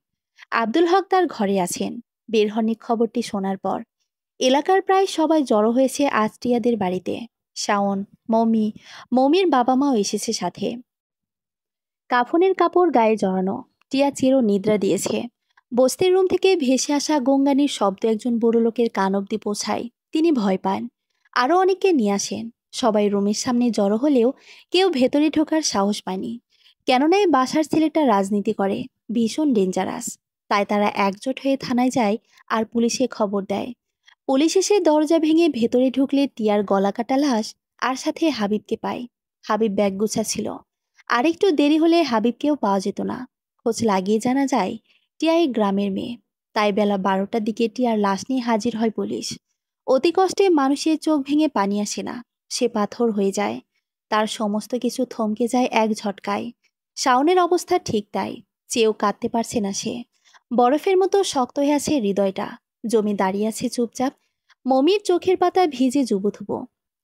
Speaker 1: আব্দুল হক তার ঘরে আছেন। বের হননি খবরটি শোনার পর। এলাকার প্রায় সবাই জড়ো হয়েছে আজ টিয়াদের বাড়িতে। শাওন, মমি, মমির বাবা মাও এসেছে সাথে। কাফনের কাপড় গায়ে জড়ানো। টিয়া চির নিদ্রা দিয়েছে। বস্তির রুম থেকে ভেসে আসা গঙ্গানির শব্দ একজন বুড়ো লোকের কান অব্দি পৌঁছায়। তিনি ভয় পান। আরও অনেককে নিয়ে আসেন। সবাই রুমের সামনে জড়ো হলেও কেউ ভেতরে ঢোকার সাহস পায়নি। কেননা এই বাসার ছেলেটা রাজনীতি করে, ভীষণ ডেঞ্জারাস। তাই তারা একজোট হয়ে থানায় যায় আর পুলিশে খবর দেয়। পুলিশ এসে দরজা ভেঙে ভেতরে ঢুকলে টিয়ার গলা কাটা লাশ আর সাথে হাবিবকে পায়। হাবিব ব্যাগ গুছা ছিল। আরেকটু দেরি হলে হাবিবকেও পাওয়া যেত না। খোঁজ লাগিয়ে জানা যায় টিয়া এই গ্রামের মেয়ে। তাই বেলা ১২টার দিকে টিয়ার লাশ নিয়ে হাজির হয় পুলিশ। অতি কষ্টে মানুষের চোখ ভেঙে পানি আসে না, সে পাথর হয়ে যায়। তার সমস্ত কিছু থমকে যায় এক ঝটকায়। শাওনের অবস্থা ঠিক তাই। চেয়েও কাঁদতে পারছে না সে। বরফের মতো শক্ত হয়ে আছে হৃদয়টা। জমি দাঁড়িয়ে আছে চুপচাপ। মমির চোখের পাতা ভিজে জুবুথুবু।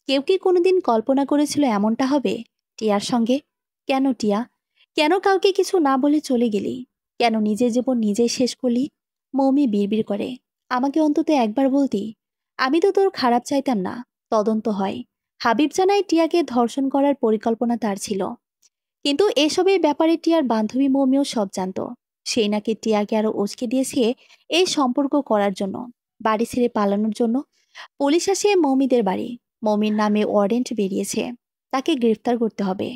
Speaker 1: কেউ কি কোনোদিন কল্পনা করেছিল এমনটা হবে টিয়ার সঙ্গে? কেন টিয়া? কেন কাউকে কিছু না বলে চলে গেলি? কেন নিজের জীবন নিজেই শেষ করলি? মৌমি বিড়বিড় করে, আমাকে অন্তত একবার বলতি। আমি তো তোর খারাপ চাইতাম না। তদন্ত হয়। হাবিব জানায় টিয়াকে ধর্ষণ করার পরিকল্পনা তার ছিল। কিন্তু এসবের ব্যাপারে টিয়ার বান্ধবী মৌমিও সব জানত। সেই নাকি টিয়াকে আরো উচকে দিয়েছে এই সম্পর্ক করার জন্য, বাড়ি ছেড়ে পালানোর জন্য। পুলিশ আসে মৌমিদের বাড়ি। মৌমির নামে ওয়ারেন্ট বেরিয়েছে। তাকে গ্রেফতার করতে হবে।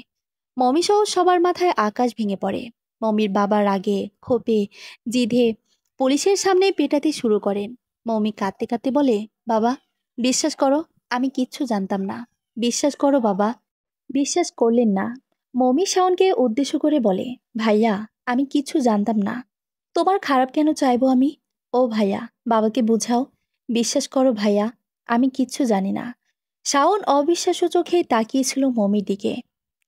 Speaker 1: মমিসহ সবার মাথায় আকাশ ভেঙে পড়ে। মমির বাবা রাগে, ক্ষোভে, জিদে পুলিশের সামনে পেটাতে শুরু করেন। মমি কাঁদতে কাঁদতে বলে, বাবা, বিশ্বাস করো, আমি কিচ্ছু জানতাম না। বিশ্বাস করো বাবা। বিশ্বাস করলেন না। মমি শাওনকে উদ্দেশ্য করে বলে, ভাইয়া, আমি কিচ্ছু জানতাম না। তোমার খারাপ কেন চাইবো আমি? ও ভাইয়া, বাবাকে বুঝাও। বিশ্বাস করো ভাইয়া, আমি কিচ্ছু জানি না। শাওন অবিশ্বাস্য চোখে তাকিয়েছিল মমির দিকে।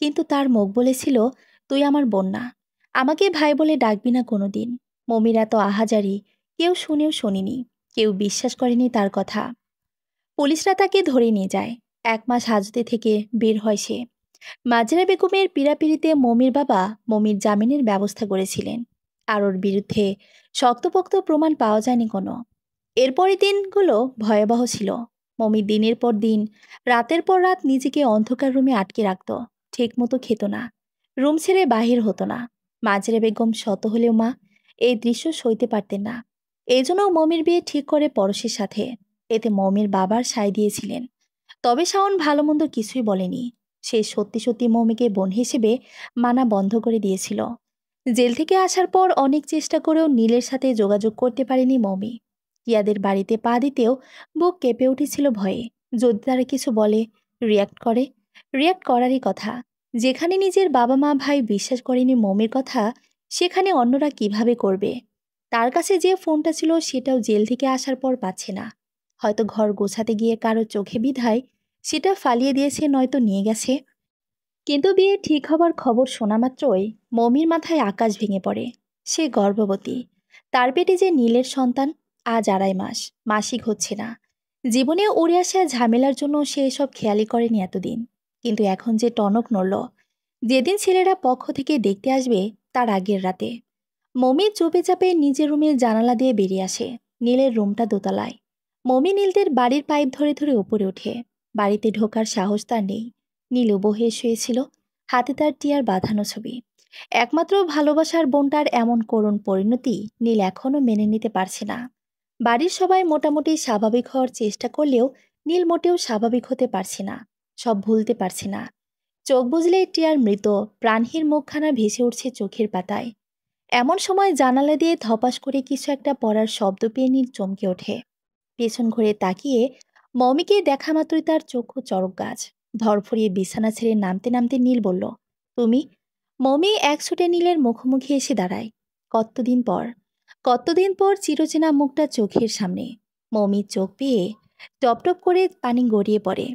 Speaker 1: কিন্তু তার মুখ বলেছিল, তুই আমার বোন না। আমাকে ভাই বলে ডাকবি না কোনোদিন। মমির এত আহাজারি কেউ শুনেও শোনেনি। কেউ বিশ্বাস করেনি তার কথা। পুলিশরা তাকে ধরে নিয়ে যায়। ১ মাস হাজতে থেকে বের হয় সে। মাজরা বেগমের পীড়াপিড়িতে মমির বাবা মমির জামিনের ব্যবস্থা করেছিলেন। আর ওর বিরুদ্ধে শক্তপোক্ত প্রমাণ পাওয়া যায়নি কোনো। এরপরের দিনগুলো ভয়াবহ ছিল। মমি দিনের পর দিন, রাতের পর রাত নিজেকে অন্ধকার রুমে আটকে রাখত। ঠিকমতো খেত না, রুম ছেড়ে বাহির হতো না। মাজরা বেগম শত হলেও মা এই দৃশ্য সইতে পারতেন না। এই জন্য মমির বিয়ে ঠিক করে পরশের সাথে। এতে মমির বাবার সায় দিয়েছিলেন। তবে শাওন ভালো মন্দ কিছুই বলেনি। সে সত্যি সত্যি মমিকে বোন হিসেবে মানা বন্ধ করে দিয়েছিল। জেল থেকে আসার পর অনেক চেষ্টা করেও নীলের সাথে যোগাযোগ করতে পারেনি মমি। টিয়াদের বাড়িতে পা দিতেও বুক কেঁপে উঠেছিল ভয়ে। যদি তারা কিছু বলে, রিয়াক্ট করারই কথা। যেখানে নিজের বাবা মা ভাই বিশ্বাস করেনি মমির কথা, সেখানে অন্যরা কিভাবে করবে? তার কাছে যে ফোনটা ছিল সেটাও জেল থেকে আসার পর পাচ্ছে না। হয়তো ঘর গোছাতে গিয়ে কারো চোখে বিধায় সেটা ফালিয়ে দিয়েছে, নয়তো নিয়ে গেছে। কিন্তু বিয়ে ঠিক হবার খবর শোনা মাত্রই মমির মাথায় আকাশ ভেঙে পড়ে। সে গর্ভবতী। তার পেটে যে নীলের সন্তান, আজ ২.৫ মাস, মাসিক হচ্ছে না। জীবনে উড়ে আসা ঝামেলার জন্য সে এসব খেয়ালই করেনি এতদিন। কিন্তু এখন যে টনক নড়ল, যেদিন ছেলেরা পক্ষ থেকে দেখতে আসবে তার আগের রাতে। মমি চুপে চাপে নিজের রুমের জানালা দিয়ে বেরিয়ে আসে। নীলের রুমটা দোতলায়। মমি নীলদের বাড়ির পাইপ ধরে ধরে উপরে ওঠে। বাড়িতে ঢোকার সাহস তার নেই। নীল বহে শুয়েছিল, হাতে তার টিয়ার বাঁধানো ছবি। একমাত্র ভালোবাসার বোনটার এমন করুণ পরিণতি নীল এখনও মেনে নিতে পারছে না। বাড়ির সবাই মোটামুটি স্বাভাবিক হওয়ার চেষ্টা করলেও নীল মোটেও স্বাভাবিক হতে পারছে না, সব ভুলতে পারছে না। চোখ বুজলে টিয়ার মৃত প্রাণহীন মুখখানা ভেসে উঠছে চোখের পাতায়। এমন সময় জানালা দিয়ে ধপাস করে কিছু একটা পড়ার শব্দ পেয়ে নীল চমকে ওঠে। পেছন ঘুরে তাকিয়ে মমিকে দেখা মাত্রই তার চক্ষু চড়ক গাছ। ধরফরিয়ে বিছানা ছেড়ে নামতে নামতে নীল বলল, তুমি? মমি এক ছুটে নীলের মুখোমুখি এসে দাঁড়ায়। কতদিন পর, কতদিন পর চিরচেনা মুখটা চোখের সামনে। মমির চোখ পেয়ে টপ টপ করে পানি গড়িয়ে পড়ে।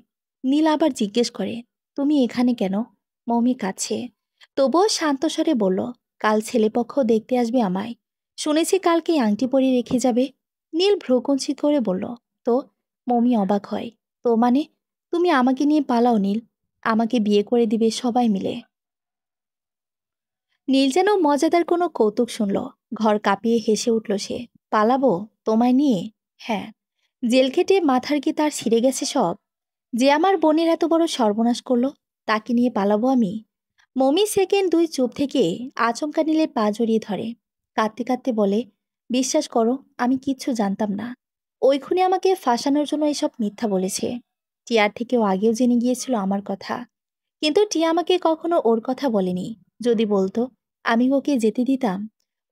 Speaker 1: নীল আবার জিজ্ঞেস করে, তুমি এখানে কেন? মমি কাছে তবুও শান্ত স্বরে বলল, কাল ছেলেপক্ষ দেখতে আসবে আমায়। শুনেছি কালকে আংটি পরিয়ে রেখে যাবে। নীল ভ্রুকুঞ্চিত করে বলল, তো? মমি অবাক হয়, তো মানে? তুমি আমাকে নিয়ে পালাও নীল, আমাকে বিয়ে করে দিবে সবাই মিলে। নীল যেন মজাদার কোনো কৌতুক শুনল। ঘর কাঁপিয়ে হেসে উঠল সে। পালাবো? তোমায় নিয়ে? হ্যাঁ। জেল খেটে মাথার কি তার ছিঁড়ে গেছে সব? যে আমার বোনের এত বড় সর্বনাশ করলো, তাকে নিয়ে পালাবো আমি? মমি সেকেন্ড দুই চুপ থেকে আচমকা নীলের পা জড়িয়ে ধরে। কাঁদতে কাঁদতে বলে, বিশ্বাস করো, আমি কিচ্ছু জানতাম না। ওই খুনি আমাকে ফাঁসানোর জন্য এসব মিথ্যা বলেছে। টিয়ার থেকেও আগেও জেনে গিয়েছিল আমার কথা। কিন্তু টিয়া আমাকে কখনো ওর কথা বলেনি। যদি বলতো, আমি ওকে যেতে দিতাম।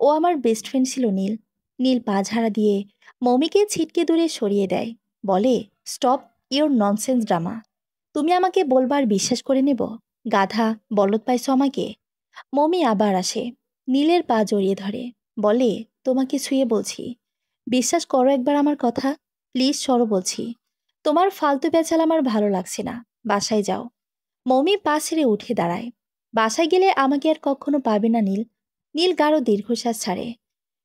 Speaker 1: ও আমার বেস্ট ফ্রেন্ড ছিল নীল। নীল পা ঝাড়া দিয়ে মমিকে ছিটকে দূরে সরিয়ে দেয়। বলে, স্টপ ইওর ননসেন্স ড্রামা। তুমি আমাকে বলবার বিশ্বাস করে নেব? গাধা, বলদ পাইছো আমাকে? মমি আবার আসে, নীলের পা জড়িয়ে ধরে। বলে, তোমাকে ছুঁয়ে বলছি, বিশ্বাস করো একবার আমার কথা। প্লিজ সরো বলছি। তোমার ফালতু পেঁচাল আমার ভালো লাগছে না। বাসায় যাও। মমি পা ছেড়ে উঠে দাঁড়ায়। বাসায় গেলে আমাকে আর কখনো পাবে না নীল। নীল গাঢ় দীর্ঘশ্বাস ছাড়ে।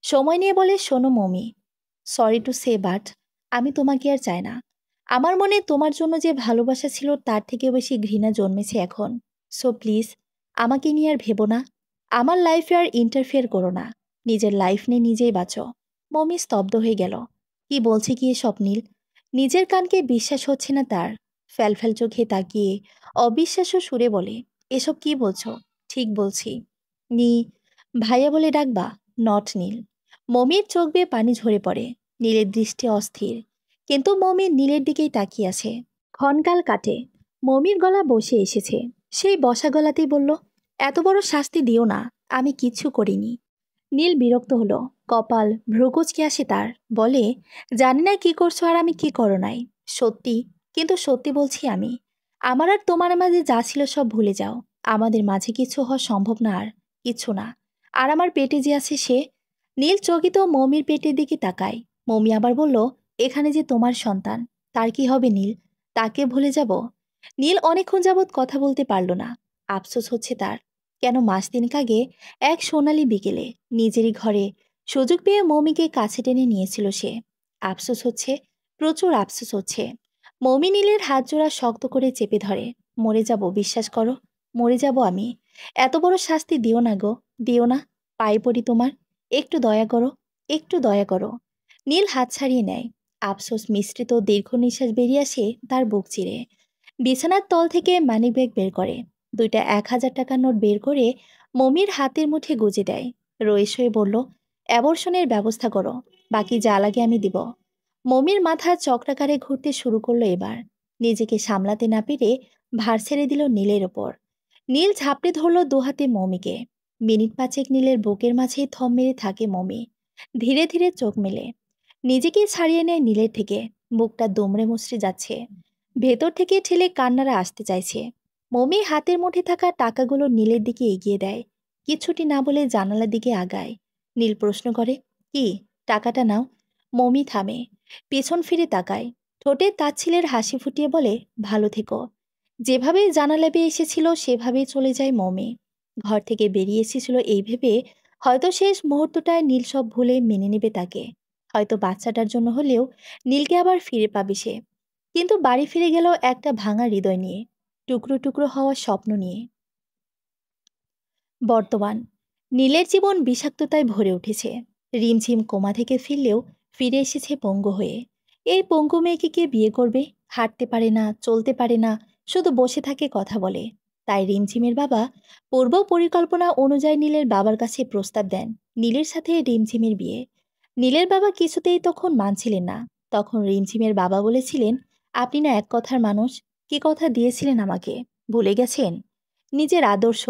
Speaker 1: সময় নিয়ে বলে, শোনো mommy, sorry to say but আমি তোমাকে আর চাই না। আমার মনে তোমার জন্য যে ভালোবাসা ছিল তার থেকেও বেশি ঘৃণা জন্মেছে এখন। সো প্লিজ আমাকে নিয়ে আর ভেবো না। আমার লাইফে আর ইন্টারফেয়ার করো না। নিজের লাইফ নিয়ে নিজেই বাঁচো। মমি স্তব্ধ হয়ে গেল। কি বলছে কি এসব নীল? নিজের কানকে বিশ্বাস হচ্ছে না তার। ফ্যালফ্যাল চোখে তাকিয়ে অবিশ্বাস্য সুরে বলে, এসব কি বলছো? ঠিক বলছি। নি ভাইয়া বলে ডাকবা? নট নীল। মমির চোখ বেয়ে পানি ঝরে পড়ে। নীলের দৃষ্টি অস্থির, কিন্তু মমি নীলের দিকেই তাকিয়ে আছে। ক্ষণকাল কাটে। মমির গলা বসে এসেছে। সেই বসা গলাতেই বলল, এত বড় শাস্তি দিও না, আমি কিচ্ছু করিনি। নীল বিরক্ত হলো। কপাল ভ্রুকুচকে আসে তার। বলে, জানি না কি করছো আর আমি কি করো নাই। সত্যি, কিন্তু সত্যি বলছি আমি। আমার আর তোমার মাঝে যা ছিল সব ভুলে যাও। আমাদের মাঝে কিছু হওয়া সম্ভব না, আর কিছু না। আর আমার পেটে যে আছে সে। নীল চকিত মমির পেটের দিকে তাকায়। মমি আবার বলল, এখানে যে তোমার সন্তান, তার কি হবে নীল? তাকে ভুলে যাব? নীল অনেকক্ষণ যাবৎ কথা বলতে পারল না। আফসোস হচ্ছে তার। কেন মাস তিনেক আগে এক সোনালি বিকেলে নিজেরই ঘরে সুযোগ পেয়ে মমিকে কাছে টেনে নিয়েছিল সে। আফসোস হচ্ছে, প্রচুর আফসোস হচ্ছে। মমি নীলের হাত জোড়া শক্ত করে চেপে ধরে। মরে যাব, বিশ্বাস করো, মরে যাব আমি। এত বড় শাস্তি দিও না গো, দিও না। পায়ে পড়ি তোমার, একটু দয়া করো, একটু দয়া করো। নীল হাত ছাড়িয়ে নেয়। আফসোস মিশ্রিত দীর্ঘ নিঃশ্বাস বেরিয়ে আসে তার বুক চিরে। বিছানার তল থেকে মানিব্যাগ বের করে দুইটা 1000 টাকার নোট বের করে মমির হাতের মুঠে গুজে দেয়। রইস হয়ে বলল, অ্যাবর্শনের ব্যবস্থা করো, বাকি যা লাগে আমি দিব। মমির মাথা চক্রাকারে ঘুরতে শুরু করলো এবার। নিজেকে সামলাতে না পেরে ভার ছেড়ে দিল নীলের ওপর। নীল ঝাপটে ধরল দুহাতে মমিকে। মিনিট পাঁচেক নীলের বুকের মাঝেই থম মেরে থাকে মমি। ধীরে ধীরে চোখ মেলে। নিজেকে ছাড়িয়ে নেয় নীলের থেকে। বুকটা দুমড়ে মুচড়ে যাচ্ছে। ভেতর থেকে ঠেলে কান্নারা আসতে চাইছে। মমি হাতের মুঠে থাকা টাকাগুলো নীলের দিকে এগিয়ে দেয়। কিছুটি না বলে জানালার দিকে আগায়। নীল প্রশ্ন করে, কি? টাকাটা নাও। মমি থামে, পেছন ফিরে তাকায়। ঠোঁটে তাচ্ছিলের হাসি ফুটিয়ে বলে, ভালো থেকো। যেভাবে জানালা বেয়ে এসেছিল সেভাবেই চলে যায় মমি। ঘর থেকে বেরিয়ে এসেছিল এই ভেবে হয়তো শেষ মুহূর্তটায় নীল সব ভুলে মেনে নেবে তাকে। হয়তো বাচ্চাটার জন্য হলেও নীলকে আবার ফিরে পাবে সে। কিন্তু বাড়ি ফিরে গেল একটা ভাঙা হৃদয় নিয়ে, টুকরো টুকরো হওয়ার স্বপ্ন নিয়ে। বর্তমান নীলের জীবন বিষাক্ততায় ভরে উঠেছে। রিমঝিম কোমা থেকে ফিরলেও ফিরে এসেছে পঙ্গু হয়ে। এই পঙ্গু মেয়েকে কে বিয়ে করবে? হাঁটতে পারে না, চলতে পারে না, শুধু বসে থাকে, কথা বলে। তাই রিমঝিমের বাবা পূর্ব পরিকল্পনা অনুযায়ী নীলের বাবার কাছে প্রস্তাব দেন নীলের সাথে রিমঝিমের বিয়ে। নীলের বাবা কিছুতেই তখন মানছিলেন না। তখন রিমঝিমের বাবা বলেছিলেন, আপনি না এক কথার মানুষ, কি কথা দিয়েছিলেন আমাকে ভুলে গেছেন? নিজের আদর্শ,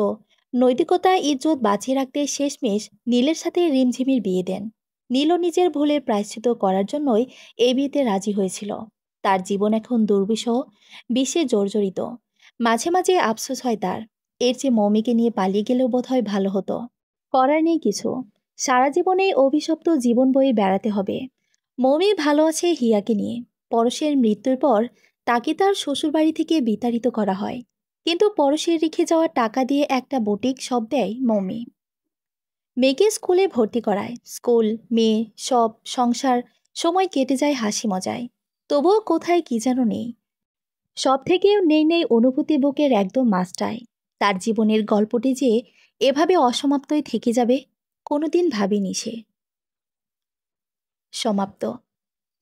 Speaker 1: নৈতিকতা, ইজ্জত বাঁচিয়ে রাখতে শেষমেশ নীলের সাথে রিমঝিমের বিয়ে দেন। নীলও নিজের ভুলের প্রায়শ্চিত্ত করার জন্যই এই বিয়েতে রাজি হয়েছিল। তার জীবন এখন দুর্বিষহ, বিষে জর্জরিত। মাঝে মাঝে আফসোস হয় তার, এর চেয়ে মৌমিকে নিয়ে পালিয়ে গেলেও বোধহয় ভালো হতো। করার নেই কিছু, সারা জীবনে এই অভিশপ্ত জীবন বয়ে বেড়াতে হবে। মৌমি ভালো আছে হিয়াকে নিয়ে। পরশের মৃত্যুর পর তাকে তার শ্বশুরবাড়ি থেকে বিতাড়িত করা হয়। কিন্তু পরশের রেখে যাওয়া টাকা দিয়ে একটা বুটিক শপ দেয় মৌমি। মেয়েকে স্কুলে ভর্তি করায়। স্কুল, মেয়ে, সব সংসার, সময় কেটে যায় হাসি মজায়। তবুও কোথায় কি যেন নেই। সব থেকেও নেই নেই অনুভূতি বুকের একদম মাঝটায়। তার জীবনের গল্পটি যে এভাবে অসমাপ্তই থেকে যাবে কোনোদিন ভাবিনি সে। সমাপ্ত।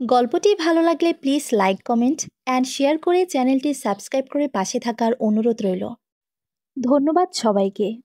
Speaker 1: গল্পটি ভালো লাগলে please like, comment and share করে চ্যানেলটি সাবস্ক্রাইব করে পাশে থাকার অনুরোধ রইল। ধন্যবাদ সবাইকে।